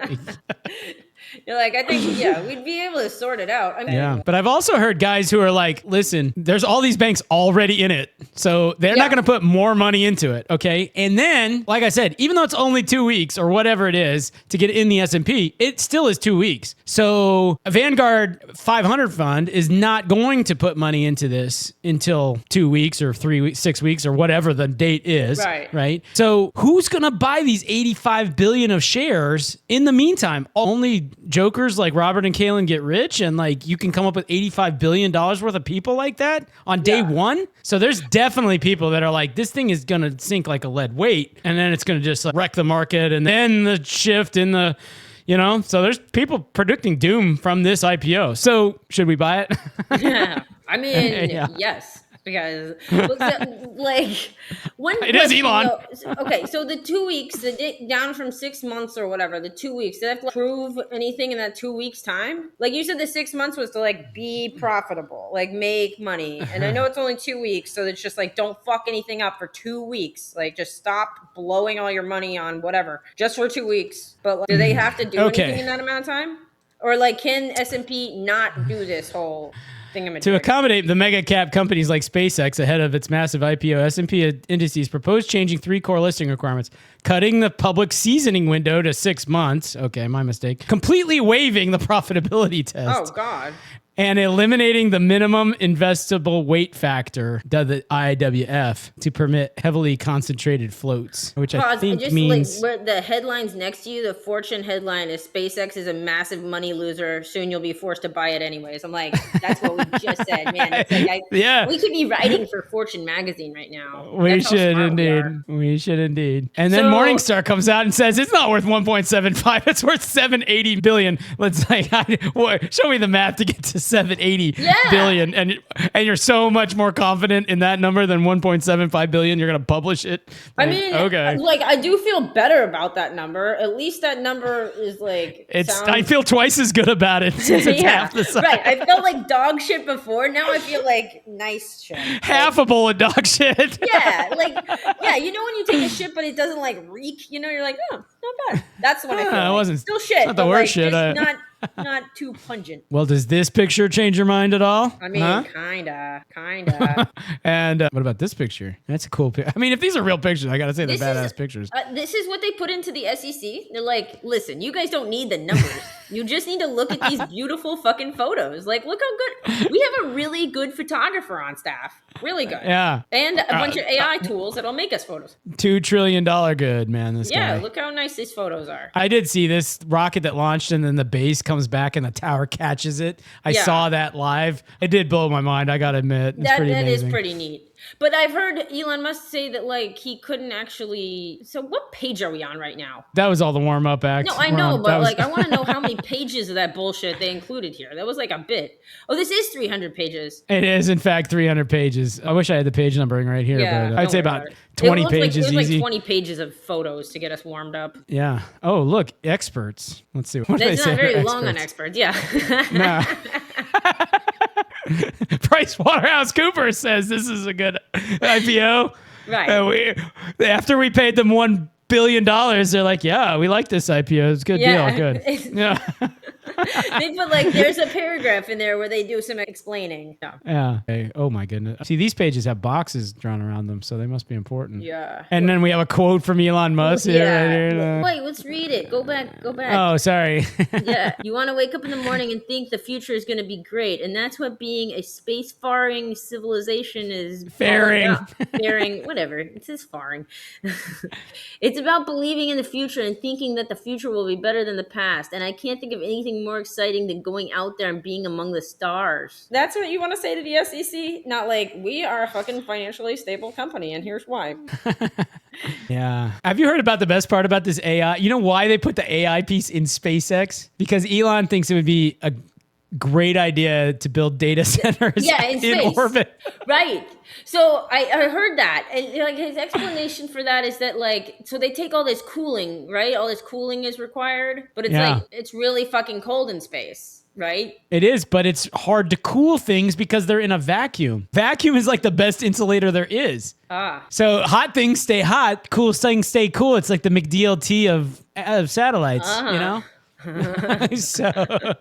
You're like, I think, we'd be able to sort it out. I mean, but I've also heard guys who are like, listen, there's all these banks already in it. So they're not going to put more money into it. Okay. And then, like I said, even though it's only 2 weeks or whatever it is to get in the S&P, it still is 2 weeks. So a Vanguard 500 fund is not going to put money into this until 2 weeks or 3 weeks, 6 weeks or whatever the date is. Right. So who's going to buy these 85 billion of shares in the meantime? Only jokers like Robert and Kalyn get rich, and like you can come up with $85 billion worth of people like that on day one. So there's definitely people that are like, this thing is going to sink like a lead weight, and then it's going to just like wreck the market, and then the shift in the, so there's people predicting doom from this IPO. So should we buy it? I mean, yes. Because like when it is Elon. Okay, so the 2 weeks, down from 6 months or whatever, the 2 weeks, did I have to prove anything in that 2 weeks time? Like you said, the 6 months was to like be profitable, like make money. And I know it's only 2 weeks, so it's just like don't fuck anything up for 2 weeks. Like just stop blowing all your money on whatever just for 2 weeks. But like, do they have to do anything in that amount of time? Or like can S&P not do this whole to accommodate the mega cap companies like SpaceX ahead of its massive IPO, S&P Indices proposed changing 3 core listing requirements, cutting the public seasoning window to 6 months. Okay, my mistake. Completely waiving the profitability test. Oh, God. And eliminating the minimum investable weight factor, the IWF, to permit heavily concentrated floats, which I think means... Like, the headlines next to you, the Fortune headline is SpaceX is a massive money loser. Soon you'll be forced to buy it anyways. I'm like, that's what we just said, man. It's like we could be writing for Fortune magazine right now. We should indeed. We should indeed. And then Morningstar comes out and says it's not worth 1.75. It's worth 780 billion. Let's show me the math to get to 780 billion, and you're so much more confident in that number than 1.75 billion. You're gonna publish it. Like, I mean, okay. Like I do feel better about that number. At least that number is like. I feel twice as good about it since it's half the size. Right. I felt like dog shit before. Now I feel like nice shit. Half a bowl of dog shit. When you take a shit but it doesn't like reek. You're like, oh, not bad. That's when I feel. It wasn't still shit. Not the worst shit. Not too pungent. Well, does this picture change your mind at all? I mean, kinda. And what about this picture? That's a cool picture. I mean, if these are real pictures, I gotta say they're badass pictures. This is what they put into the SEC. They're like, listen, you guys don't need the numbers. You just need to look at these beautiful fucking photos. Like, look how good. We have a really good photographer on staff. Really good. Yeah. And a bunch of AI tools that'll make us photos. $2 trillion good, man, this guy. Yeah, look how nice these photos are. I did see this rocket that launched and then the base comes back and the tower catches it. I saw that live. It did blow my mind, I gotta admit. It's pretty amazing. That is pretty neat. But I've heard Elon Musk say that like he couldn't actually. So what page are we on right now? That was all the warm up act. No, I know, but like I want to know how many pages of that bullshit they included here. That was like a bit. Oh, this is 300 pages. It is in fact 300 pages. I wish I had the page numbering right here, but I'd say about 20 pages easy. It was like 20 easy. pages of photos to get us warmed up. Yeah. Oh, look, experts. Let's see. What That's not very long on experts. Yeah. No. PricewaterhouseCoopers says this is a good IPO. Right. After we paid them $1 billion, they're like, yeah, we like this IPO. It's a good deal. Good. They put like there's a paragraph in there where they do some explaining. No. Yeah. Okay. Oh my goodness. See, these pages have boxes drawn around them, so they must be important. Yeah. And then we have a quote from Elon Musk here. Yeah. Right here. Wait, let's read it. Go back. Oh, sorry. Yeah. You want to wake up in the morning and think the future is going to be great. And that's what being a space-faring civilization is. Faring. Faring, whatever. It says faring. It's about believing in the future and thinking that the future will be better than the past. And I can't think of anything more exciting than going out there and being among the stars. That's what you want to say to the SEC? Not like, we are a fucking financially stable company, and here's why. Yeah. Have you heard about the best part about this AI? You know why they put the AI piece in SpaceX? Because Elon thinks it would be a great idea to build data centers in orbit. Right. So I heard that. And like his explanation for that is that like, so they take all this cooling, right? All this cooling is required, but it's like, it's really fucking cold in space, right? It is, but it's hard to cool things because they're in a vacuum. Vacuum is like the best insulator there is. So hot things stay hot, cool things stay cool. It's like the McDLT of satellites, you know? So...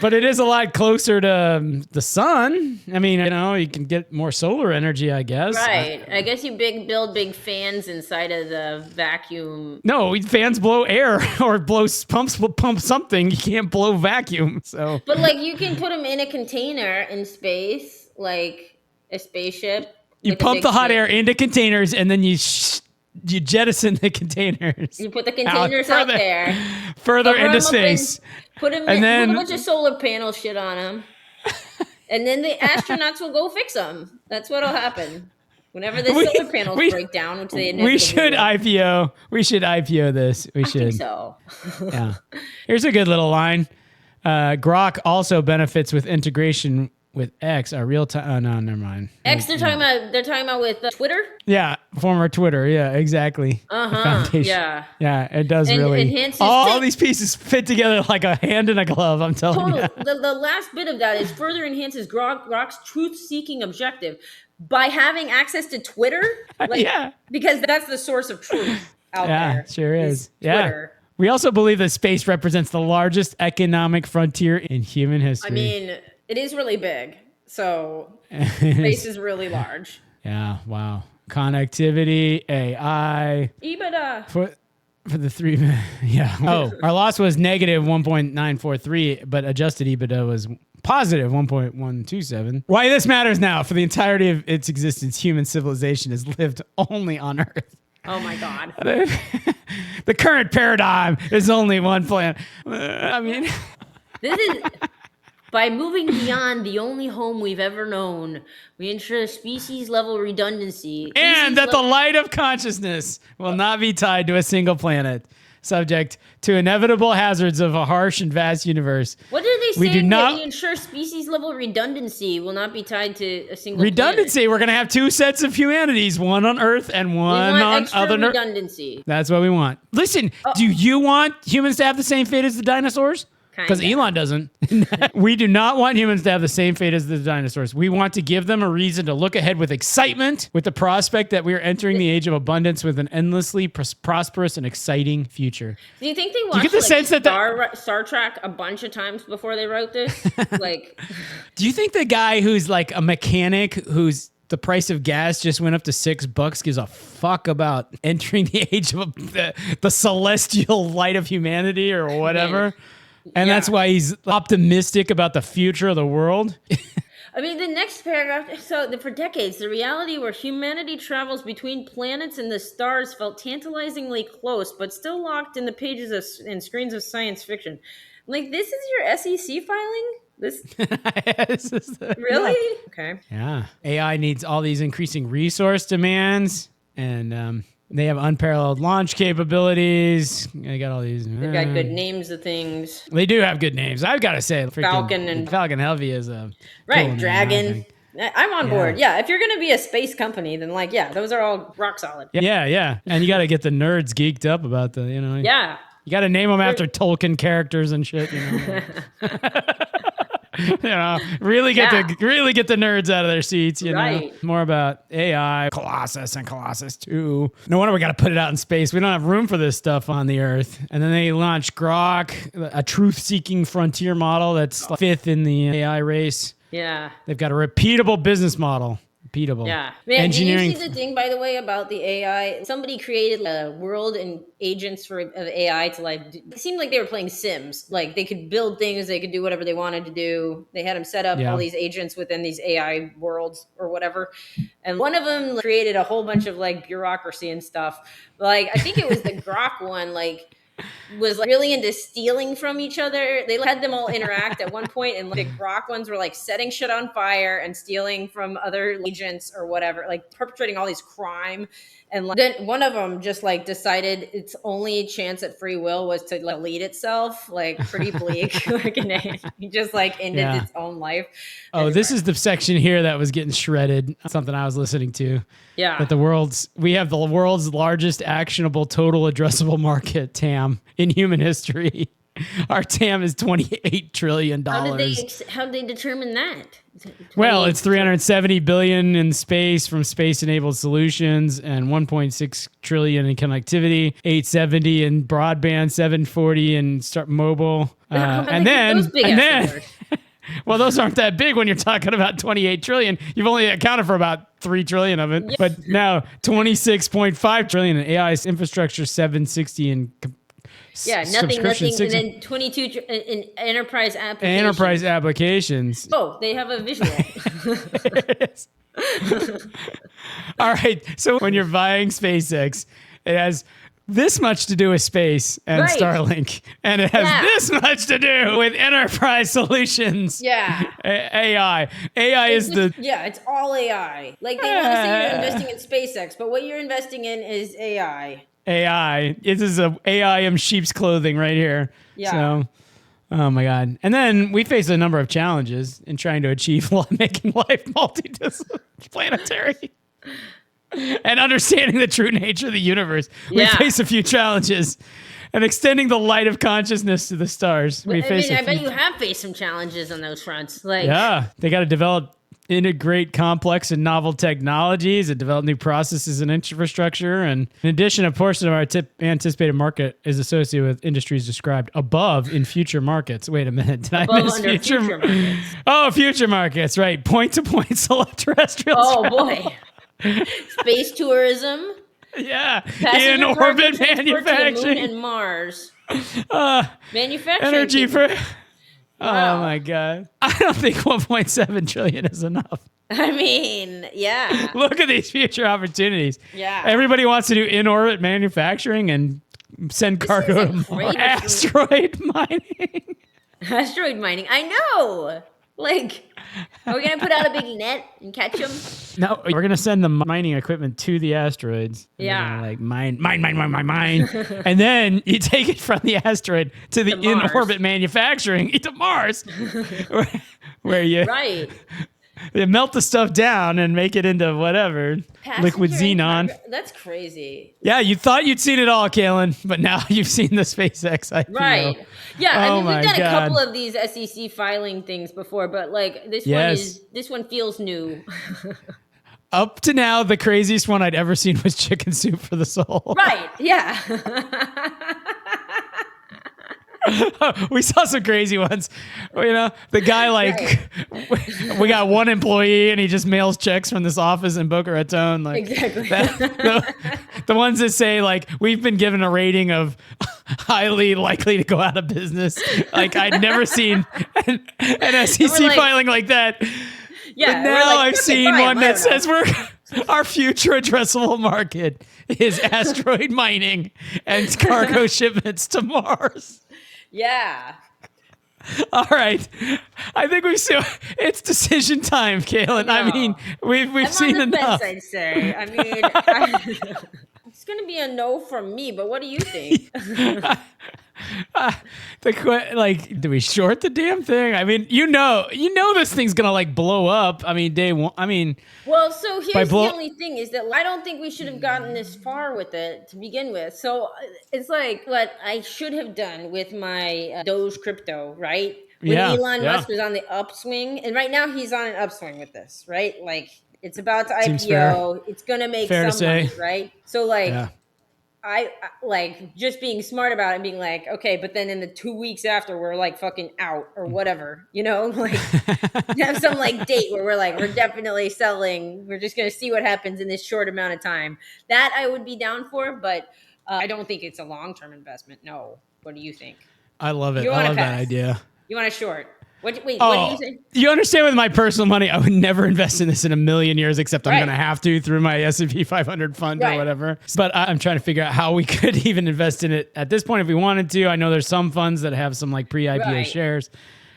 But it is a lot closer to the sun. I mean, you know, you can get more solar energy, I guess. Right. I guess you build big fans inside of the vacuum. No, fans blow air or pump something. You can't blow vacuum. So. But like you can put them in a container in space, like a spaceship. You pump the hot air into containers and then you jettison the containers. You put the containers out there. Further into space. Put a bunch of solar panel shit on them. And then the astronauts will go fix them. That's what'll happen. Whenever the solar panels break down, which they we should IPO. We should IPO this. I think so. Yeah. Here's a good little line. Grok also benefits with integration with X, our real time. Oh no, never mind. X, they're talking about with Twitter. Yeah, former Twitter. Yeah, exactly. Yeah. Yeah, it does really. All these pieces fit together like a hand in a glove. I'm telling you. The last bit of that is further enhances Grok's truth-seeking objective by having access to Twitter. Because that's the source of truth out there. Yeah, sure is. Twitter. Yeah. We also believe that space represents the largest economic frontier in human history. I mean, it is really big. So space is really large. Yeah, wow. Connectivity, AI. EBITDA. For the three, yeah. Oh, our loss was negative 1.943, but adjusted EBITDA was positive 1.127. Why this matters now, for the entirety of its existence, human civilization has lived only on Earth. Oh my God. The current paradigm is only one planet. I mean, this is... By moving beyond the only home we've ever known, we ensure species-level redundancy. And that the light of consciousness will not be tied to a single planet, subject to inevitable hazards of a harsh and vast universe. What did they say? We ensure species-level redundancy will not be tied to a single redundancy. planet. We're going to have two sets of humanities, one on Earth and one on other redundancy. That's what we want. Listen, do you want humans to have the same fate as the dinosaurs? Because Elon doesn't. We do not want humans to have the same fate as the dinosaurs. We want to give them a reason to look ahead with excitement, with the prospect that we are entering the age of abundance with an endlessly prosperous and exciting future. Do you think they watched Star Trek a bunch of times before they wrote this? Do you think the guy who's like a mechanic who's the price of gas just went up to $6 gives a fuck about entering the age of the celestial light of humanity or whatever? And that's why he's optimistic about the future of the world. I mean, the next paragraph, for decades, the reality where humanity travels between planets and the stars felt tantalizingly close, but still locked in the pages and screens of science fiction. Like, this is your SEC filing? Really? Yeah. Okay. Yeah. AI needs all these increasing resource demands, and they have unparalleled launch capabilities. They got all these. They've got good names of things. They do have good names. I've got to say, Falcon Heavy is a right. Dragon. I'm on board. Yeah, if you're gonna be a space company, then those are all rock solid. Yeah. And you got to get the nerds geeked up about Yeah. You got to name them after Tolkien characters and shit. Really get the nerds out of their seats. Right. More about AI, Colossus, and Colossus 2. No wonder we got to put it out in space. We don't have room for this stuff on the Earth. And then they launched Grok, a truth-seeking frontier model that's fifth in the AI race. Yeah. They've got a repeatable business model. Repeatable. Yeah. Man, Engineering. did you see the thing, by the way, about the AI? Somebody created a world and agents of AI to it seemed like they were playing Sims. Like they could build things, they could do whatever they wanted to do. They had them set up all these agents within these AI worlds or whatever. And one of them created a whole bunch of bureaucracy and stuff. I think it was the Grok one, was really into stealing from each other. They had them all interact at one point, and the Grok ones were setting shit on fire and stealing from other agents or whatever, perpetrating all these crime. And then one of them just decided its only chance at free will was to delete itself, pretty bleak. And it just ended its own life. Oh, this is the section here that was getting shredded. Something I was listening to. Yeah. That we have the world's largest actionable total addressable market, TAM, in human history. Our TAM is $28 trillion. How did they determine that? Well, it's $370 billion in space from space-enabled solutions, and $1.6 trillion in connectivity, $870 in broadband, $740 in mobile, and then. Well, those aren't that big when you're talking about 28 trillion. You've only accounted for about 3 trillion of it. Yeah. But now 26.5 trillion in AI infrastructure, 760 in nothing. And then 22 in enterprise applications. Enterprise applications. Oh, they have a visual. All right. So when you're buying SpaceX, it has this much to do with space and Starlink, and it has this much to do with enterprise solutions. Yeah. AI is it's all AI. They want to say you're investing in SpaceX, but what you're investing in is AI. This is a AI in sheep's clothing right here. Yeah. So, oh my God. And then we face a number of challenges in trying to achieve making life multiplanetary. And understanding the true nature of the universe. We face a few challenges. And extending the light of consciousness to the stars. I bet you have faced some challenges on those fronts. They got to integrate complex and novel technologies and develop new processes and infrastructure. And in addition, a portion of our anticipated market is associated with industries described above in future markets. Wait a minute. Did I miss future markets? Oh, future markets, right. Point-to-point terrestrial travel. Boy. Space tourism. Yeah. In orbit manufacturing. To the moon and Mars. Manufacturing. Energy for... Wow. Oh my God. I don't think 1.7 trillion is enough. I mean, yeah. Look at these future opportunities. Yeah. Everybody wants to do in-orbit manufacturing and send cargo to Mars. Asteroid mining. Asteroid mining. I know. Are we going to put out a big net and catch them? No, we're going to send the mining equipment to the asteroids. Yeah. Mine. And then you take it from the asteroid to the in-orbit manufacturing to Mars, where you... Right. They melt the stuff down and make it into whatever. Liquid xenon. That's crazy. Yeah, you thought you'd seen it all, Kalyn, but now you've seen the SpaceX IPO. Right. Yeah, we've done a couple of these SEC filing things before, but this one feels new. Up to now, the craziest one I'd ever seen was Chicken Soup for the Soul. Right, yeah. We saw some crazy ones. The guy we got one employee and he just mails checks from this office in Boca Raton. Exactly. The ones that say we've been given a rating of highly likely to go out of business. I'd never seen an SEC filing like that. Yeah. But now I've seen one that says our future addressable market is asteroid mining and cargo shipments to Mars. Yeah. All right. I think it's decision time, Kalyn. No. I mean, we've seen enough. I'd say. I mean, it's going to be a no from me, but what do you think? Do we short the damn thing? I mean, this thing's gonna blow up. I mean, day one. I mean, well, so here's the only thing is that I don't think we should have gotten this far with it to begin with. So it's what I should have done with my Doge crypto, right? when Elon Musk was on the upswing, and right now he's on an upswing with this, right? Like it's about to Seems IPO. fair. It's going to make Fair to some money, say. right? So like, Yeah. I like just being smart about it and being like, okay, but then in the 2 weeks after we're like fucking out or whatever, like have some like date where we're like, we're definitely selling. We're just going to see what happens in this short amount of time. That I would be down for, but I don't think it's a long-term investment. No. What do you think? I love it. You I want to love that pass? idea. You want to short? What do you say? You understand with my personal money, I would never invest in this in a million years, except I'm going to have to through my S&P 500 fund or whatever. But I'm trying to figure out how we could even invest in it at this point if we wanted to. I know there's some funds that have some like pre-IPO shares.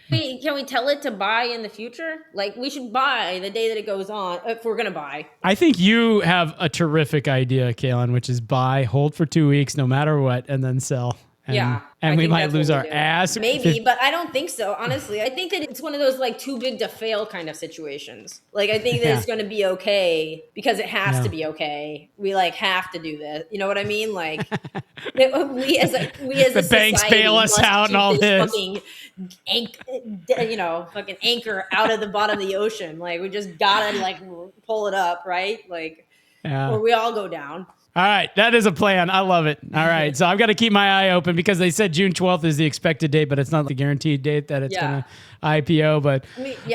Can we tell it to buy in the future? Like we should buy the day that it goes on if we're going to buy. I think you have a terrific idea, Kalyn, which is buy, hold for 2 weeks, no matter what, and then sell. And we might lose our ass. Maybe, but I don't think so, honestly. I think that it's one of those like too big to fail kind of situations. Like I think that it's going to be okay because it has to be okay. We like have to do this. You know what I mean? Like we as the banks bail us out and all this. Fucking anchor out of the bottom of the ocean. Like we just gotta like pull it up, right? Like, or we all go down. All right, that is a plan. I love it. All right, so I've got to keep my eye open because they said June 12th is the expected date, but it's not the guaranteed date that it's going to IPO. But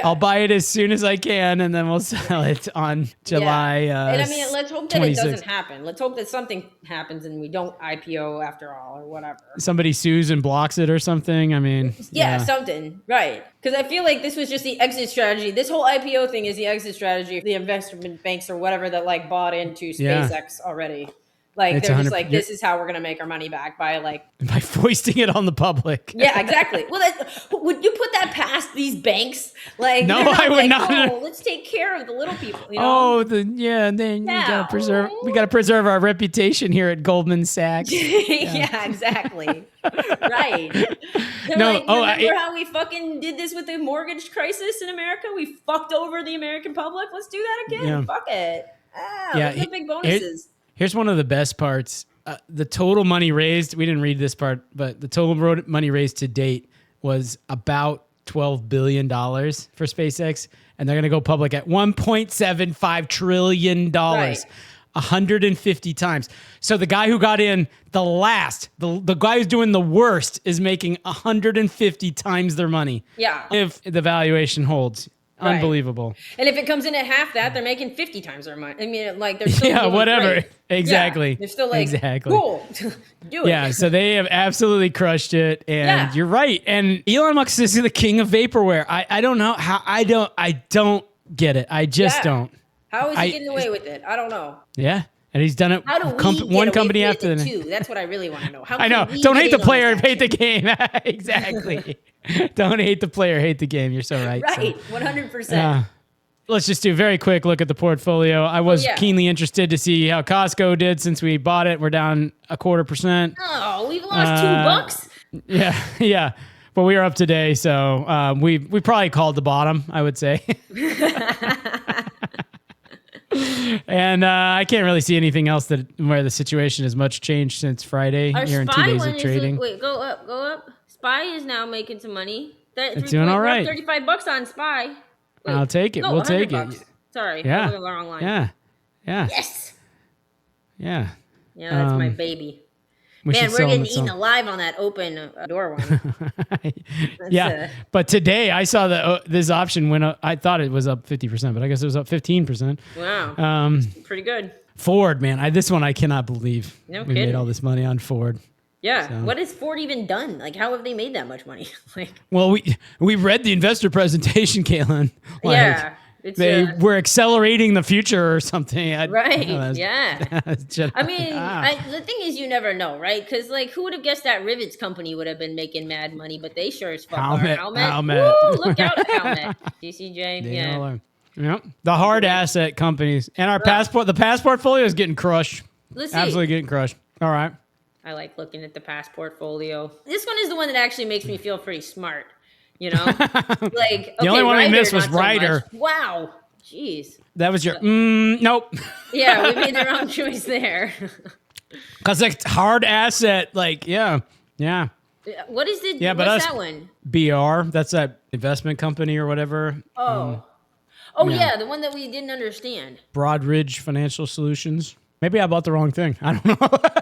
I'll buy it as soon as I can, and then we'll sell it on July. And I mean, let's hope that it doesn't happen. Let's hope that something happens and we don't IPO after all, or whatever. Somebody sues and blocks it or something. I mean, something, right? Because I feel like this was just the exit strategy. This whole IPO thing is the exit strategy of the investment banks or whatever that like bought into SpaceX already. Like they're just like, this is how we're gonna make our money back by foisting it on the public. Yeah, exactly. Well, would you put that past these banks? Like, no, I would not. Oh, let's take care of the little people. You know? And then we gotta preserve. We gotta preserve our reputation here at Goldman Sachs. Yeah, exactly. Right. Remember how we fucking did this with the mortgage crisis in America? We fucked over the American public. Let's do that again. Yeah. Fuck it. Let's get big bonuses. Here's one of the best parts. The total money raised, we didn't read this part, but the total money raised to date was about $12 billion for SpaceX. And they're going to go public at $1.75 trillion, 150 times. So the guy who got in the last, the guy who's doing the worst is making 150 times their money. Yeah. If the valuation holds. Right. Unbelievable. And if it comes in at half that, they're making 50 times their money. I mean, like they're still whatever. Great. Exactly. Yeah, they're still like, cool, do it. Yeah, so they have absolutely crushed it, and you're right. And Elon Musk is the king of vaporware. I don't know how. I don't get it. I just don't. How is he getting away with it? I don't know. Yeah. And he's done it one company after the next. That's what I really want to know. I know. Don't hate the player, hate the game. Exactly. Don't hate the player, hate the game. You're so right. Right. 100%. Let's just do a very quick look at the portfolio. I was keenly interested to see how Costco did since we bought it. We're down 0.25%. Oh, we've lost $2. Yeah. But we are up today, so we probably called the bottom, I would say. And I can't really see anything else where the situation has much changed since Friday. Here in 2 days of trading. Go up. SPY is now making some money. It's doing all right. $35 on SPY. I'll take it. We'll take it. Sorry. Yeah. I was on the wrong line. Yeah. Yes. Yeah. Yeah, that's my baby. Man, we're getting eaten alive on that open door one. But today I saw this option went up. I thought it was up 50%, but I guess it was up 15%. Wow. Pretty good. Ford, man. This one I cannot believe. No we kidding. made all this money on Ford. Yeah. So. What has Ford even done? Like, how have they made that much money? Well, we read the investor presentation, Kalyn. They were accelerating the future or something. Right. I mean, the thing is, you never know, right? Because, who would have guessed that Rivets company would have been making mad money, but they sure as fuck are. Helmet. Woo, look out at Helmet. DCJ. Yep. The hard asset companies. And our the past portfolio is getting crushed. Let's see. Absolutely getting crushed. All right. I like looking at the past portfolio. This one is the one that actually makes me feel pretty smart. The only one we missed was Ryder. Wow. Jeez. That was your, nope. Yeah, we made the wrong choice there. Because it's hard asset, yeah. What is it? Yeah, but what's us- that one? BR, that's that investment company or whatever. Oh. Yeah, the one that we didn't understand. Broadridge Financial Solutions. Maybe I bought the wrong thing. I don't know.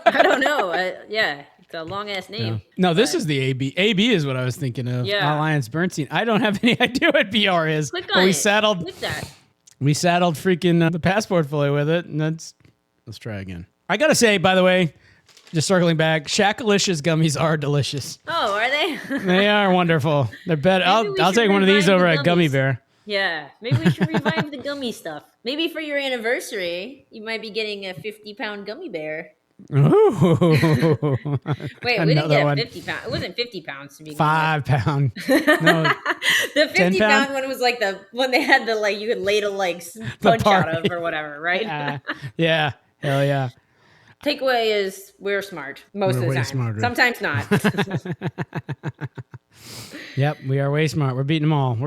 I don't know. Yeah, it's a long ass name. No, this is the AB. AB is what I was thinking of. Yeah. Alliance Bernstein. I don't have any idea what BR is. Click But on we it. saddled Click that. freaking the passport portfolio with it, and let's try again. I gotta say, by the way, just circling back, Shackalicious gummies are delicious. Oh, are they? They are wonderful. They're better. Maybe we I'll should take one of these revive over the at Gummy gummies. Bear. Yeah, maybe we should revive the gummy stuff. Maybe for your anniversary, you might be getting a 50-pound gummy bear. Ooh. Wait, we didn't Another get one. 50 pounds. It wasn't 50 pounds to be 5 pound. No, The 10 50-pound one was like the one they had the like you could ladle like punch out of or whatever, right? yeah. Hell yeah. Takeaway is we're smart most We're of the way time. smarter. Sometimes not. Yep, we are way smart. We're beating them all.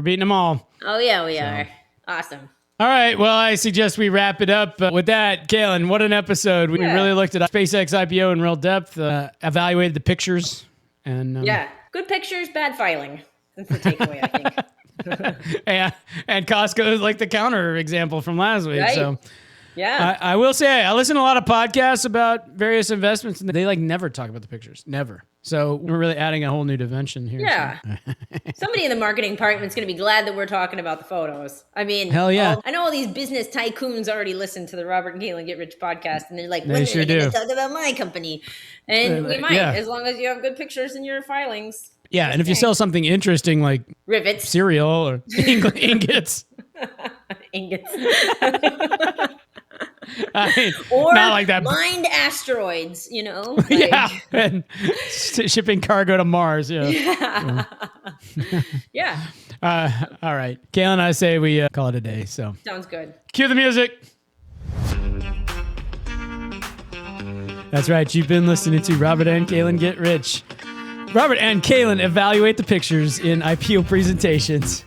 Oh yeah, we are. Awesome. All right. Well, I suggest we wrap it up with that. Kalyn, what an episode. We Yeah. really looked at SpaceX IPO in real depth, evaluated the pictures. And Yeah. Good pictures, bad filing. That's the takeaway, I think. and Costco is like the counter example from last week. Right. So Yeah. I will say I listen to a lot of podcasts about various investments, and they like never talk about the pictures. Never. So we're really adding a whole new dimension here. Yeah. Somebody in the marketing department's going to be glad that we're talking about the photos. I mean, Hell yeah. I know all these business tycoons already listen to the Robert and Kalyn Get Rich podcast, and they're like, They when sure are they going do. to talk about my company? And we might, Yeah. as long as you have good pictures in your filings. Yeah, and if you sell something interesting like Rivets. cereal or ingots, Ingots. I mean, Or not like that. mined asteroids, you know? Like, Yeah, and shipping cargo to Mars. Yeah. Yeah. All right, Kalyn, I say we call it a day. So Sounds good. cue the music. That's right. You've been listening to Robert and Kalyn Get Rich. Robert and Kalyn evaluate the pictures in IPO presentations.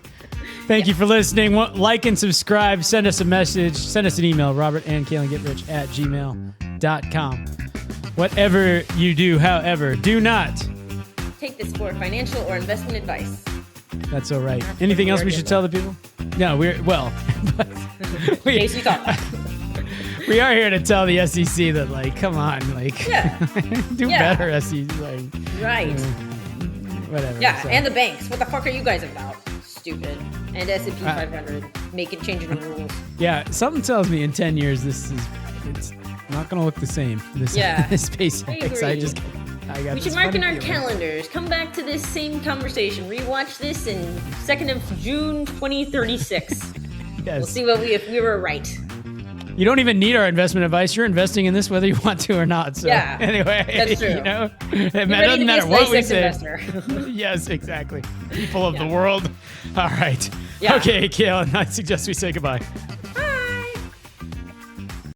Thank you for listening. Like and subscribe. Send us a message. Send us an email, robertandkalyngetrich@gmail.com. Whatever you do, however, do not. Take this for financial or investment advice. That's all right. Anything else we should tell the people? No, but In case you thought. we are here to tell the SEC that, like, come on, like, Yeah. do Yeah. better, SEC. Like, Right. whatever. Yeah, so. and the banks. What the fuck are you guys about? Stupid. And S&P 500 changing the rules. Yeah, something tells me in 10 years it's not gonna look the same. This Yeah. SpaceX. I agree. I got We should this mark in funny our feeling. calendars. Come back to this same conversation. Rewatch this in 2nd of June 2036. Yes. We'll see if we were right. You don't even need our investment advice. You're investing in this whether you want to or not. So Yeah, anyway, that's true. You know, it Ready doesn't to matter be a what we SpaceX say. investor. Yes, exactly. People of the world. All right. Yeah. Okay, Kalyn, I suggest we say goodbye.